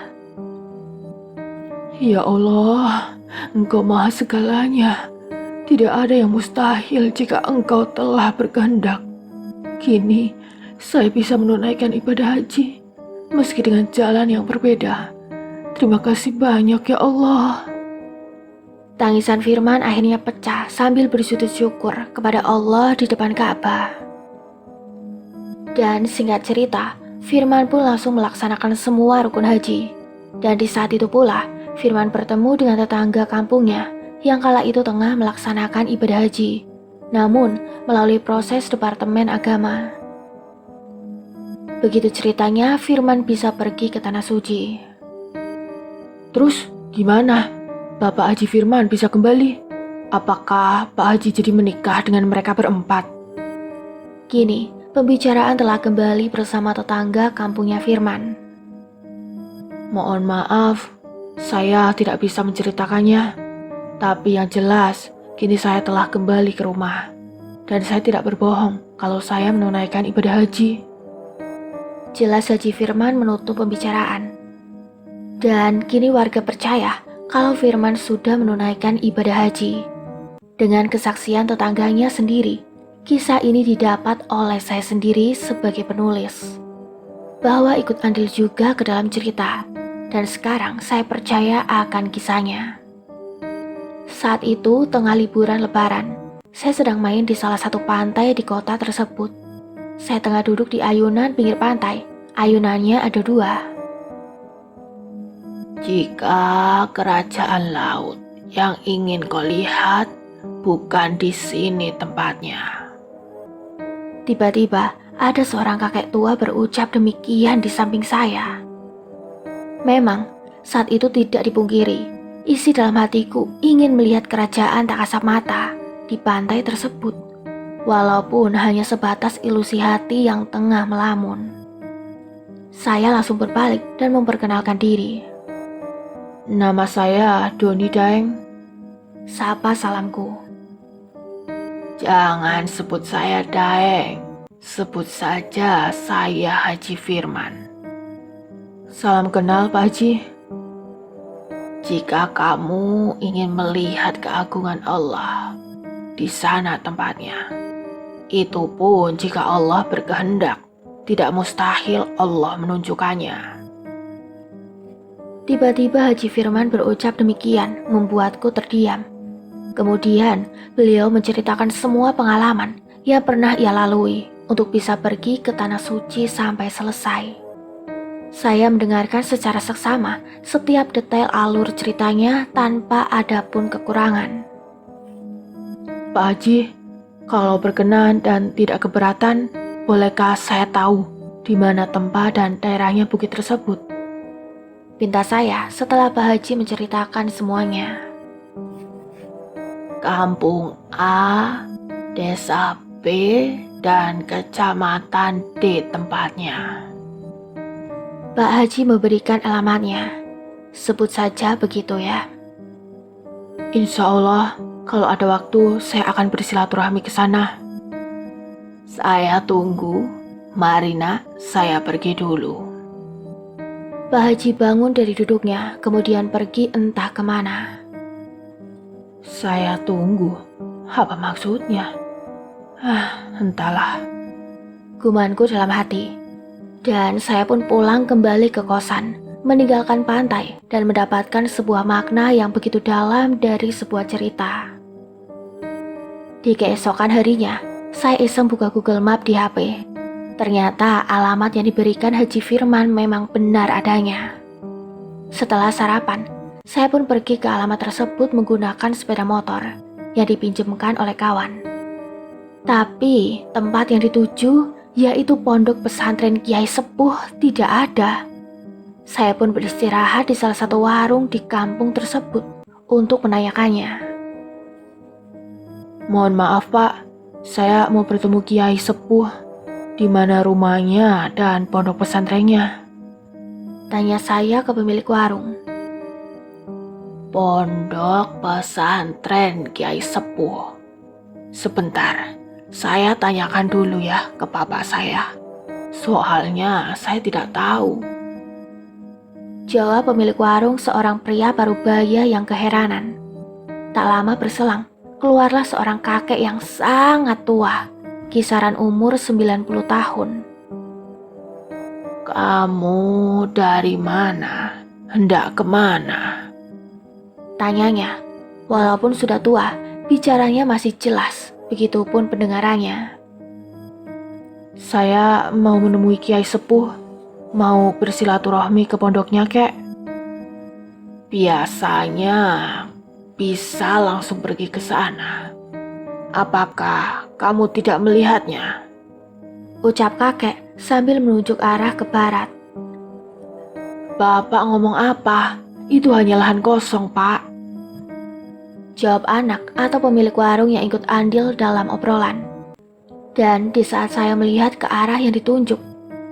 Ya Allah, Engkau maha segalanya. Tidak ada yang mustahil jika Engkau telah berkehendak. Kini, saya bisa menunaikan ibadah haji, meski dengan jalan yang berbeda. Terima kasih banyak ya Allah. Tangisan Firman akhirnya pecah sambil bersujud syukur kepada Allah di depan Ka'bah. Dan singkat cerita, Firman pun langsung melaksanakan semua rukun haji. Dan di saat itu pula, Firman bertemu dengan tetangga kampungnya yang kala itu tengah melaksanakan ibadah haji, namun melalui proses Departemen Agama. Begitu ceritanya, Firman bisa pergi ke Tanah Suci. Terus gimana? Bapak Haji Firman bisa kembali? Apakah Pak Haji jadi menikah dengan mereka berempat? Kini, pembicaraan telah kembali bersama tetangga kampungnya Firman. Mohon maaf, saya tidak bisa menceritakannya. Tapi yang jelas, kini saya telah kembali ke rumah. Dan saya tidak berbohong kalau saya menunaikan ibadah haji. Jelas Haji Firman menutup pembicaraan. Dan kini warga percaya kalau Firman sudah menunaikan ibadah haji. Dengan kesaksian tetangganya sendiri, kisah ini didapat oleh saya sendiri sebagai penulis. Bahwa ikut andil juga ke dalam cerita, dan sekarang saya percaya akan kisahnya. Saat itu tengah liburan lebaran, saya sedang main di salah satu pantai di kota tersebut. Saya tengah duduk di ayunan pinggir pantai. Ayunannya ada 2. Jika kerajaan laut yang ingin kau lihat bukan di sini tempatnya. Tiba-tiba ada seorang kakek tua berucap demikian di samping saya. Memang saat itu tidak dipungkiri, isi dalam hatiku ingin melihat kerajaan tak kasat mata di pantai tersebut, walaupun hanya sebatas ilusi hati yang tengah melamun. Saya langsung berbalik dan memperkenalkan diri. Nama saya Doni Daeng. Sapa salamku. Jangan sebut saya Daeng. Sebut saja saya Haji Firman. Salam kenal Pak Haji. Jika kamu ingin melihat keagungan Allah, di sana tempatnya. Itu pun jika Allah berkehendak, tidak mustahil Allah menunjukkannya. Tiba-tiba Haji Firman berucap demikian, membuatku terdiam. Kemudian beliau menceritakan semua pengalaman yang pernah ia lalui untuk bisa pergi ke Tanah Suci sampai selesai. Saya mendengarkan secara seksama setiap detail alur ceritanya tanpa ada pun kekurangan. Pak Haji, kalau berkenan dan tidak keberatan, bolehkah saya tahu di mana tempat dan daerahnya bukit tersebut? Pinta saya setelah Pak Haji menceritakan semuanya. Kampung A, Desa B, dan Kecamatan D tempatnya. Pak Haji memberikan alamatnya. Sebut saja begitu ya. Insya Allah, kalau ada waktu saya akan bersilaturahmi ke sana. Saya tunggu. Mari nak, saya pergi dulu. Pak Haji bangun dari duduknya, kemudian pergi entah kemana. Saya tunggu. Apa maksudnya? Entahlah. Gumanku dalam hati. Dan saya pun pulang kembali ke kosan, meninggalkan pantai dan mendapatkan sebuah makna yang begitu dalam dari sebuah cerita. Di keesokan harinya, saya iseng buka Google Map di HP. Ternyata alamat yang diberikan Haji Firman memang benar adanya. Setelah sarapan, saya pun pergi ke alamat tersebut menggunakan sepeda motor yang dipinjamkan oleh kawan. Tapi tempat yang dituju, yaitu pondok pesantren Kiai Sepuh, tidak ada. Saya pun beristirahat di salah satu warung di kampung tersebut untuk menanyakannya. Mohon maaf Pak, saya mau bertemu Kiai Sepuh. Di mana rumahnya dan pondok pesantrennya? Tanya saya ke pemilik warung. Pondok pesantren Kiai Sepuh. Sebentar, saya tanyakan dulu ya ke papa saya. Soalnya saya tidak tahu. Jawab pemilik warung, seorang pria parubaya yang keheranan. Tak lama berselang, keluarlah seorang kakek yang sangat tua, kisaran umur 90 tahun. Kamu dari mana? Hendak kemana? Tanyanya. Walaupun sudah tua, bicaranya masih jelas, begitupun pendengarannya. Saya mau menemui Kiai Sepuh, mau bersilaturahmi ke pondoknya kek. Biasanya bisa langsung pergi ke sana. Apakah kamu tidak melihatnya? Ucap kakek sambil menunjuk arah ke barat. Bapak ngomong apa? Itu hanya lahan kosong, Pak. Jawab anak atau pemilik warung yang ikut andil dalam obrolan. Dan di saat saya melihat ke arah yang ditunjuk,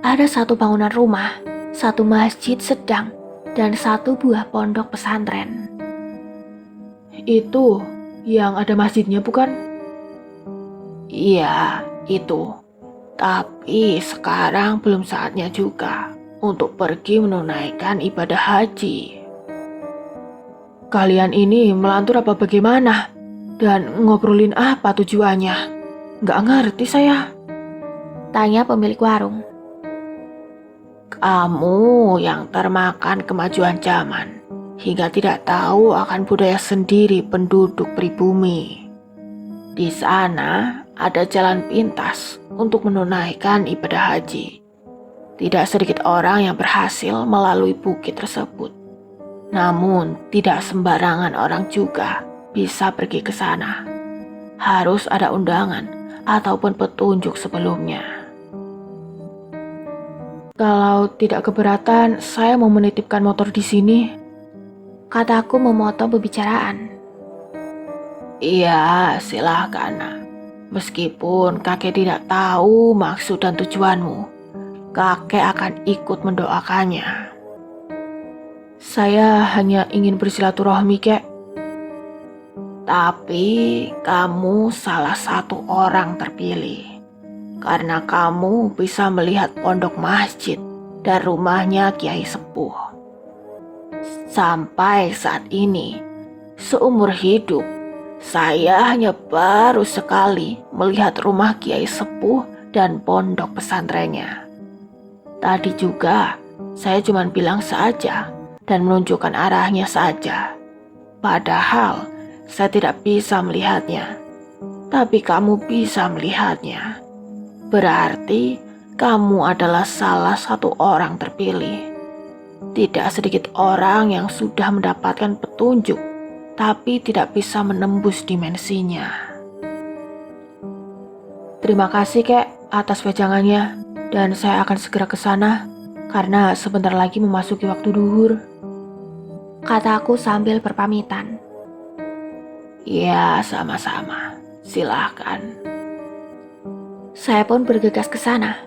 ada satu bangunan rumah, satu masjid sedang, dan satu buah pondok pesantren. Itu yang ada masjidnya bukan? Iya, itu. Tapi sekarang belum saatnya juga untuk pergi menunaikan ibadah haji. Kalian ini melantur apa bagaimana? Dan ngobrolin apa tujuannya? Nggak ngerti saya. Tanya pemilik warung. Kamu yang termakan kemajuan zaman, hingga tidak tahu akan budaya sendiri penduduk pribumi. Di sana ada jalan pintas untuk menunaikan ibadah haji. Tidak sedikit orang yang berhasil melalui bukit tersebut. Namun, tidak sembarangan orang juga bisa pergi ke sana. Harus ada undangan ataupun petunjuk sebelumnya. Kalau tidak keberatan, saya mau menitipkan motor di sini. Kataku memotong pembicaraan. Iya, silahkan. Meskipun kakek tidak tahu maksud dan tujuanmu, kakek akan ikut mendoakannya. Saya hanya ingin bersilaturahmi, kek. Tapi kamu salah satu orang terpilih. Karena kamu bisa melihat pondok masjid dan rumahnya Kiai Sepuh. Sampai saat ini, seumur hidup, saya hanya baru sekali melihat rumah Kiai Sepuh dan pondok pesantrennya. Tadi juga, saya cuma bilang saja dan menunjukkan arahnya saja. Padahal, saya tidak bisa melihatnya. Tapi kamu bisa melihatnya. Berarti kamu adalah salah satu orang terpilih. Tidak sedikit orang yang sudah mendapatkan petunjuk, tapi tidak bisa menembus dimensinya. Terima kasih, kek, atas wejangannya. Dan saya akan segera ke sana, karena sebentar lagi memasuki waktu duhur. Kataku sambil berpamitan. Ya, sama-sama. Silahkan. Saya pun bergegas ke sana.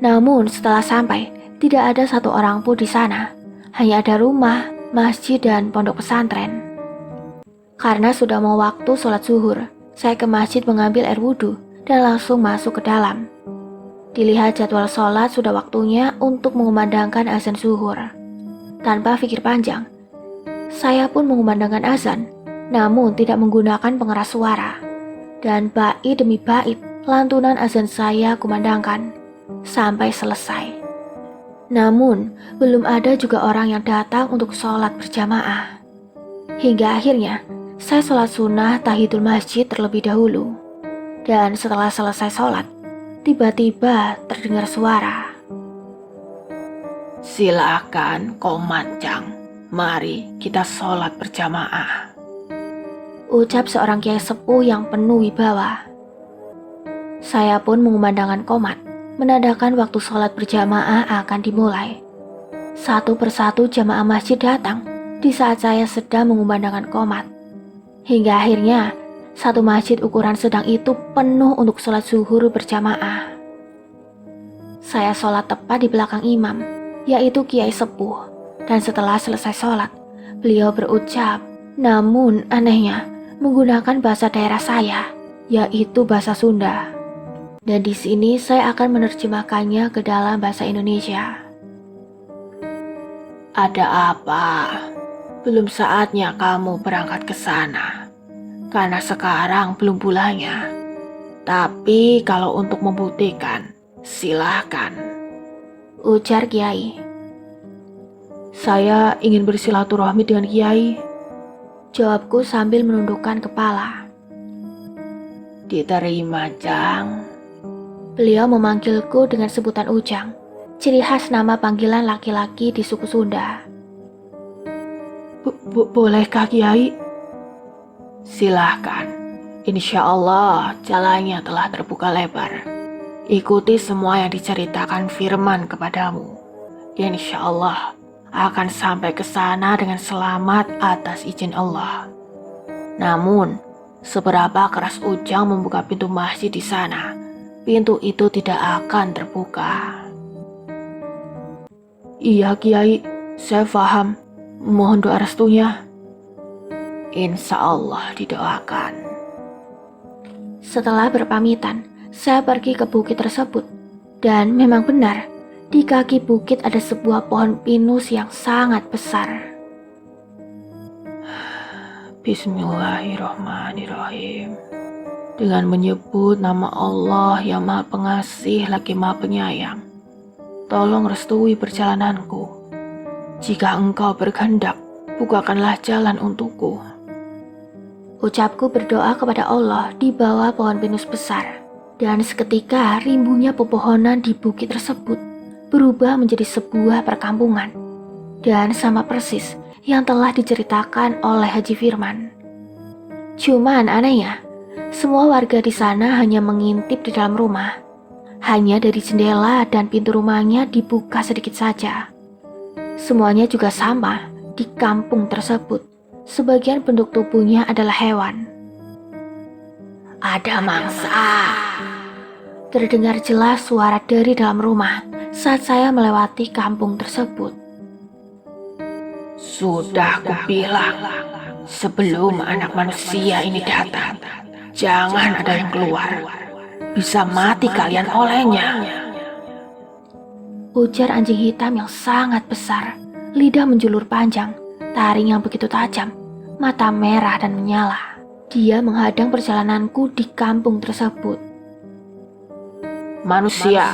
Namun setelah sampai, tidak ada satu orang pun di sana. Hanya ada rumah, masjid, dan pondok pesantren. Karena sudah mau waktu sholat zuhur, saya ke masjid mengambil air wudhu dan langsung masuk ke dalam. Dilihat jadwal sholat sudah waktunya untuk mengumandangkan azan zuhur. Tanpa pikir panjang, saya pun mengumandangkan azan, namun tidak menggunakan pengeras suara. Dan bait demi bait, lantunan azan saya kumandangkan sampai selesai. Namun, belum ada juga orang yang datang untuk sholat berjamaah. Hingga akhirnya, saya sholat sunnah tahiyatul masjid terlebih dahulu. Dan setelah selesai sholat, tiba-tiba terdengar suara. Silakan, Komanjang. Mari kita sholat berjamaah. Ucap seorang kiai sepuh yang penuh wibawa. Saya pun mengumandangkan qomat, menandakan waktu sholat berjamaah akan dimulai. Satu persatu jamaah masjid datang di saat saya sedang mengumandangkan qomat. Hingga akhirnya, satu masjid ukuran sedang itu penuh untuk sholat zuhur berjamaah. Saya sholat tepat di belakang imam, yaitu kiai sepuh. Dan setelah selesai sholat, beliau berucap, namun anehnya, menggunakan bahasa daerah saya, yaitu bahasa Sunda. Dan di sini saya akan menerjemahkannya ke dalam bahasa Indonesia. Ada apa? Belum saatnya kamu berangkat ke sana, karena sekarang belum bulannya. Tapi kalau untuk membuktikan, silahkan. Ujar Kiai. Saya ingin bersilaturahmi dengan Kiai. Jawabku sambil menundukkan kepala. Diterima, Jang. Beliau memanggilku dengan sebutan Ujang, ciri khas nama panggilan laki-laki di suku Sunda. Bolehkah, Kiai? Silahkan. Insya Allah jalannya telah terbuka lebar. Ikuti semua yang diceritakan firman kepadamu. Insya Allah akan sampai ke sana dengan selamat atas izin Allah. Namun, seberapa keras Ujang membuka pintu masjid di sana, pintu itu tidak akan terbuka. Iya Kiai, saya paham. Mohon doa restunya. Insya Allah didoakan. Setelah berpamitan, saya pergi ke bukit tersebut. Dan memang benar, di kaki bukit ada sebuah pohon pinus yang sangat besar. Bismillahirrahmanirrahim. Dengan menyebut nama Allah yang Maha Pengasih lagi Maha Penyayang, tolong restui perjalananku. Jika Engkau berkehendak, bukakanlah jalan untukku. Ucapku berdoa kepada Allah di bawah pohon pinus besar. Dan seketika rimbunya pepohonan di bukit tersebut berubah menjadi sebuah perkampungan. Dan sama persis yang telah diceritakan oleh Haji Firman. Cuman anehnya, semua warga di sana hanya mengintip di dalam rumah. Hanya dari jendela dan pintu rumahnya dibuka sedikit saja. Semuanya juga sama di kampung tersebut. Sebagian bentuk tubuhnya adalah hewan. Ada mangsa. Terdengar jelas suara dari dalam rumah saat saya melewati kampung tersebut. Sudah kubilang, sebelum anak manusia ini datang, jangan ada yang keluar. Bisa mati kalian olehnya. Ujar anjing hitam yang sangat besar, lidah menjulur panjang, taring yang begitu tajam, mata merah dan menyala. Dia menghadang perjalananku di kampung tersebut. Manusia,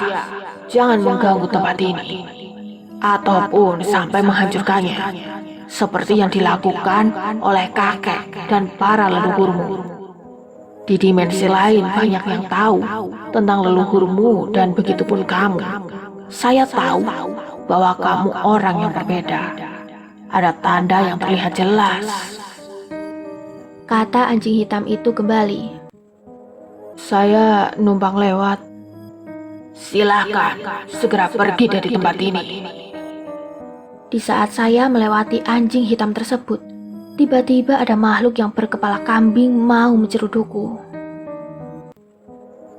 jangan mengganggu tempat ini, ataupun sampai menghancurkannya, seperti yang dilakukan oleh kakek dan para leluhurmu. Di dimensi lain banyak yang tahu tentang leluhurmu dan begitupun kamu. Saya tahu bahwa kamu orang yang berbeda. Ada tanda yang terlihat jelas. Kata anjing hitam itu kembali. Saya numpang lewat. Silakan segera pergi dari tempat ini. Di saat saya melewati anjing hitam tersebut, tiba-tiba ada makhluk yang berkepala kambing mau mencerudukku.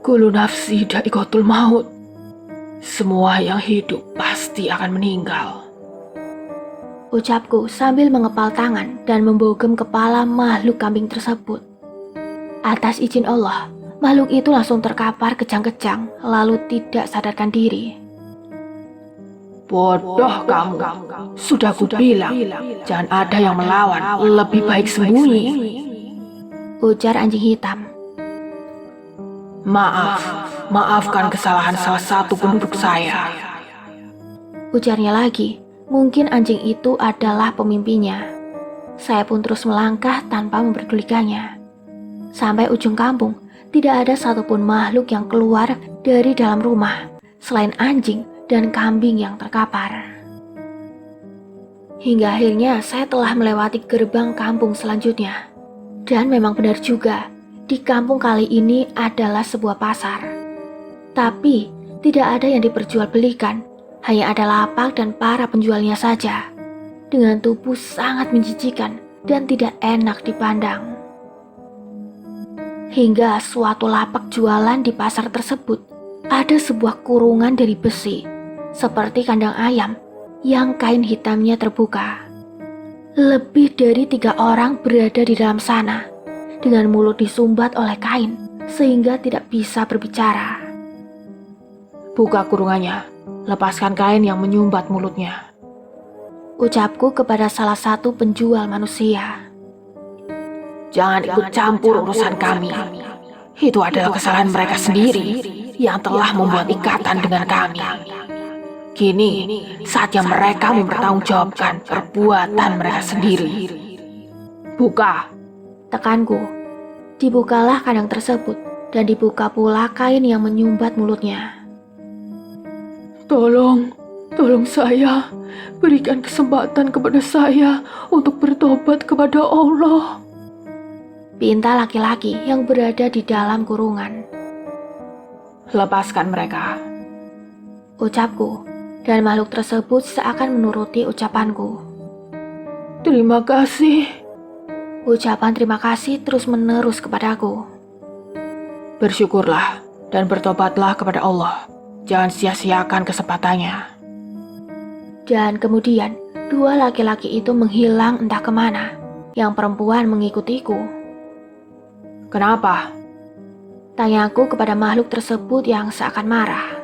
Kulu nafsi dha'iqatul maut. Semua yang hidup pasti akan meninggal. Ucapku sambil mengepal tangan dan membogem kepala makhluk kambing tersebut. Atas izin Allah, makhluk itu langsung terkapar kejang-kejang lalu tidak sadarkan diri. Bodoh kamu, sudah kubilang, jangan ada yang melawan, lebih baik sembunyi. Ujar anjing hitam. Maafkan kesalahan salah satu penduduk saya. Ujarnya lagi, mungkin anjing itu adalah pemimpinnya. Saya pun terus melangkah tanpa memperdulikannya. Sampai ujung kampung, tidak ada satupun makhluk yang keluar dari dalam rumah, selain anjing dan kambing yang terkapar. Hingga akhirnya saya telah melewati gerbang kampung selanjutnya. Dan memang benar juga, di kampung kali ini adalah sebuah pasar. Tapi tidak ada yang diperjualbelikan, hanya ada lapak dan para penjualnya saja. Dengan tubuh sangat menjijikan dan tidak enak dipandang. Hingga suatu lapak jualan di pasar tersebut, ada sebuah kurungan dari besi, seperti kandang ayam yang kain hitamnya terbuka. Lebih dari 3 orang berada di dalam sana, dengan mulut disumbat oleh kain, sehingga tidak bisa berbicara. Buka kurungannya, lepaskan kain yang menyumbat mulutnya. Ucapku kepada salah satu penjual manusia. Jangan ikut campur urusan kami. Itu adalah kesalahan mereka sendiri yang telah membuat ikatan dengan kami. Kini, saatnya mereka mempertanggungjawabkan perbuatan mereka sendiri. Buka. Tekanku. Dibukalah kandang tersebut dan dibuka pula kain yang menyumbat mulutnya. Tolong saya. Berikan kesempatan kepada saya untuk bertobat kepada Allah. Pinta laki-laki yang berada di dalam kurungan. Lepaskan mereka. Ucapku, dan makhluk tersebut seakan menuruti ucapanku. Terima kasih. Ucapan terima kasih terus menerus kepadaku. Bersyukurlah, dan bertobatlah kepada Allah. Jangan sia-siakan kesempatannya. Dan kemudian, dua laki-laki itu menghilang entah kemana. Yang perempuan mengikutiku. Kenapa? Tanyaku kepada makhluk tersebut yang seakan marah.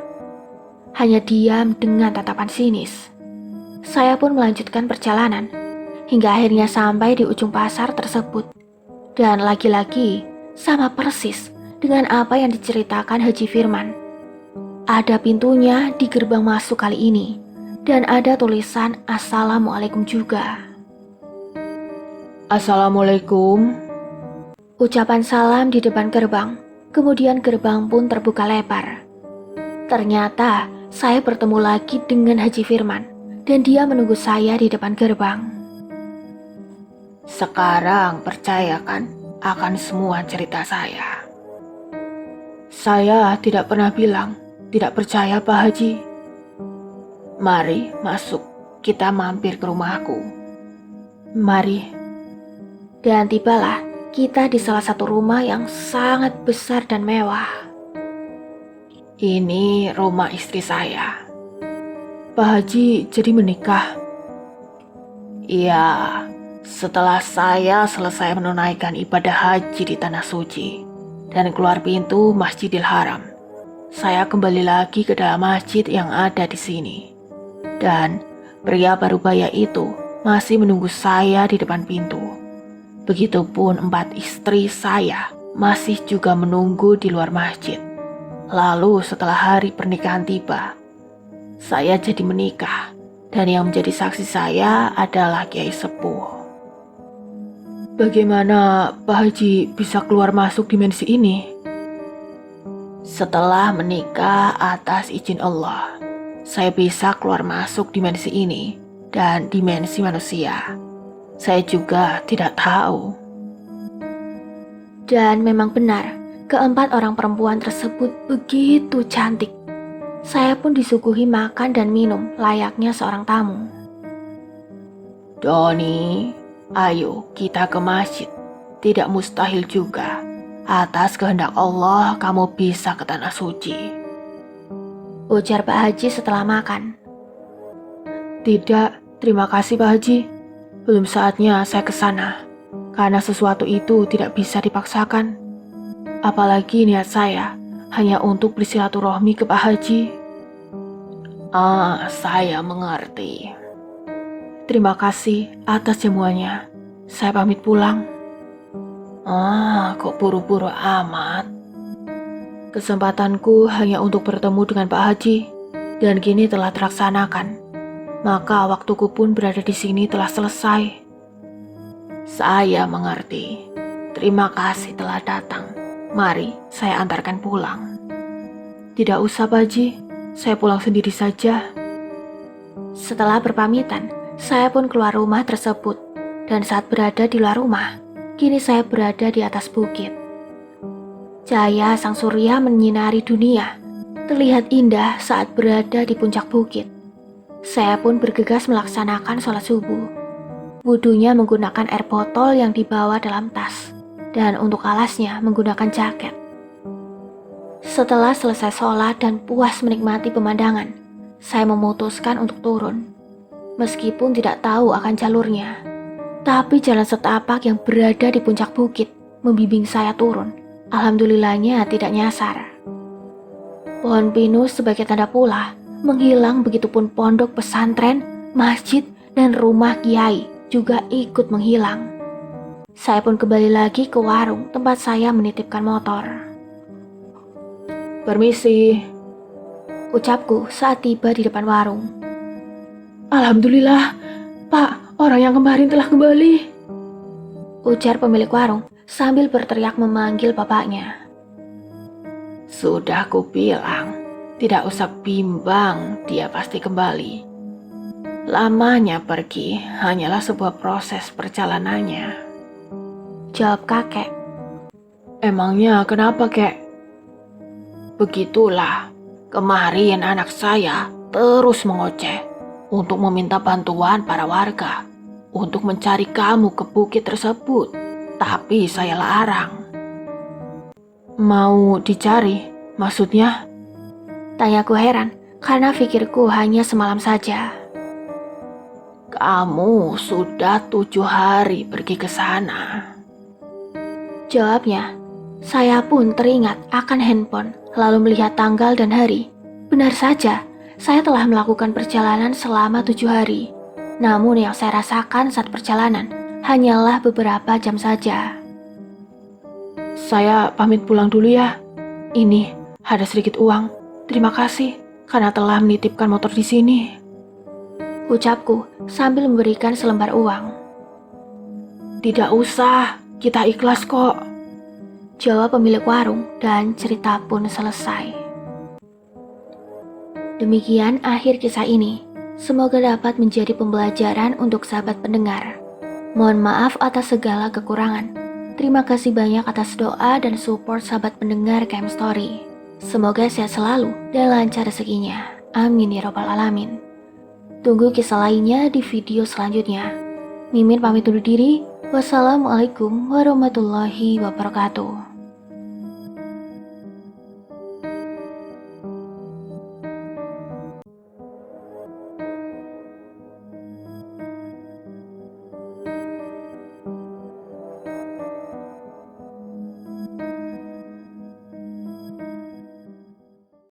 Hanya diam dengan tatapan sinis. Saya pun melanjutkan perjalanan, hingga akhirnya sampai di ujung pasar tersebut. Dan lagi-lagi, sama persis dengan apa yang diceritakan Haji Firman. Ada pintunya di gerbang masuk kali ini, dan ada tulisan Assalamualaikum juga. Assalamualaikum. Ucapan salam di depan gerbang, kemudian gerbang pun terbuka lebar. Ternyata saya bertemu lagi dengan Haji Firman, dan dia menunggu saya di depan gerbang. Sekarang percayakan akan semua cerita saya. Saya tidak pernah bilang tidak percaya Pak Haji. Mari masuk, kita mampir ke rumahku. Mari. Dan tibalah kita di salah satu rumah yang sangat besar dan mewah. Ini rumah istri saya. Pak Haji jadi menikah? Iya, setelah saya selesai menunaikan ibadah haji di Tanah Suci dan keluar pintu Masjidil Haram, saya kembali lagi ke dalam masjid yang ada di sini. Dan pria parubaya itu masih menunggu saya di depan pintu. Begitupun 4 istri saya masih juga menunggu di luar masjid. Lalu setelah hari pernikahan tiba, saya jadi menikah, dan yang menjadi saksi saya adalah Kiai Sepuh. Bagaimana Pak Haji bisa keluar masuk dimensi ini? Setelah menikah atas izin Allah, saya bisa keluar masuk dimensi ini dan dimensi manusia. Saya juga tidak tahu. Dan memang benar, keempat orang perempuan tersebut begitu cantik. Saya pun disuguhi makan dan minum layaknya seorang tamu. Doni, ayo kita ke masjid. Tidak mustahil juga. Atas kehendak Allah kamu bisa ke Tanah Suci. Ujar Pak Haji setelah makan. Tidak, terima kasih Pak Haji. Belum saatnya saya ke sana, karena sesuatu itu tidak bisa dipaksakan. Apalagi niat saya hanya untuk bersilaturahmi ke Pak Haji. Saya mengerti. Terima kasih atas jamuannya. Saya pamit pulang. Kok buru-buru amat? Kesempatanku hanya untuk bertemu dengan Pak Haji, dan kini telah terlaksanakan. Maka waktuku pun berada di sini telah selesai. Saya mengerti. Terima kasih telah datang. Mari saya antarkan pulang. Tidak usah Pak Haji, saya pulang sendiri saja. Setelah berpamitan, saya pun keluar rumah tersebut. Dan saat berada di luar rumah, kini saya berada di atas bukit. Cahaya sang surya menyinari dunia, terlihat indah saat berada di puncak bukit. Saya pun bergegas melaksanakan sholat subuh. Wudunya menggunakan air botol yang dibawa dalam tas, dan untuk alasnya menggunakan jaket. Setelah selesai sholat dan puas menikmati pemandangan, saya memutuskan untuk turun. Meskipun tidak tahu akan jalurnya, tapi jalan setapak yang berada di puncak bukit membimbing saya turun. Alhamdulillahnya tidak nyasar. Pohon pinus sebagai tanda pula menghilang, begitupun pondok pesantren, masjid, dan rumah kiai juga ikut menghilang. Saya pun kembali lagi ke warung tempat saya menitipkan motor. Permisi, ucapku saat tiba di depan warung. Alhamdulillah, Pak, orang yang kemarin telah kembali. Ujar pemilik warung sambil berteriak memanggil bapaknya. Sudah kubilang, tidak usah bimbang, dia pasti kembali. Lamanya pergi hanyalah sebuah proses perjalanannya. Jawab kakek. Emangnya kenapa, kek? Begitulah, kemarin anak saya terus mengoceh untuk meminta bantuan para warga untuk mencari kamu ke bukit tersebut, tapi saya larang. Mau dicari? Maksudnya? Tanyaku heran, karena pikirku hanya semalam saja. Kamu sudah 7 hari pergi ke sana. Jawabnya, saya pun teringat akan handphone, lalu melihat tanggal dan hari. Benar saja, saya telah melakukan perjalanan selama 7 hari. Namun yang saya rasakan saat perjalanan hanyalah beberapa jam saja. Saya pamit pulang dulu ya. Ini ada sedikit uang. Terima kasih karena telah menitipkan motor di sini. Ucapku sambil memberikan selembar uang. Tidak usah, kita ikhlas kok. Jawab pemilik warung dan cerita pun selesai. Demikian akhir kisah ini. Semoga dapat menjadi pembelajaran untuk sahabat pendengar. Mohon maaf atas segala kekurangan. Terima kasih banyak atas doa dan support sahabat pendengar KM Story. Semoga sehat selalu dan lancar rezekinya. Amin ya robbal alamin. Tunggu kisah lainnya di video selanjutnya. Mimin pamit undur diri. Wassalamualaikum warahmatullahi wabarakatuh.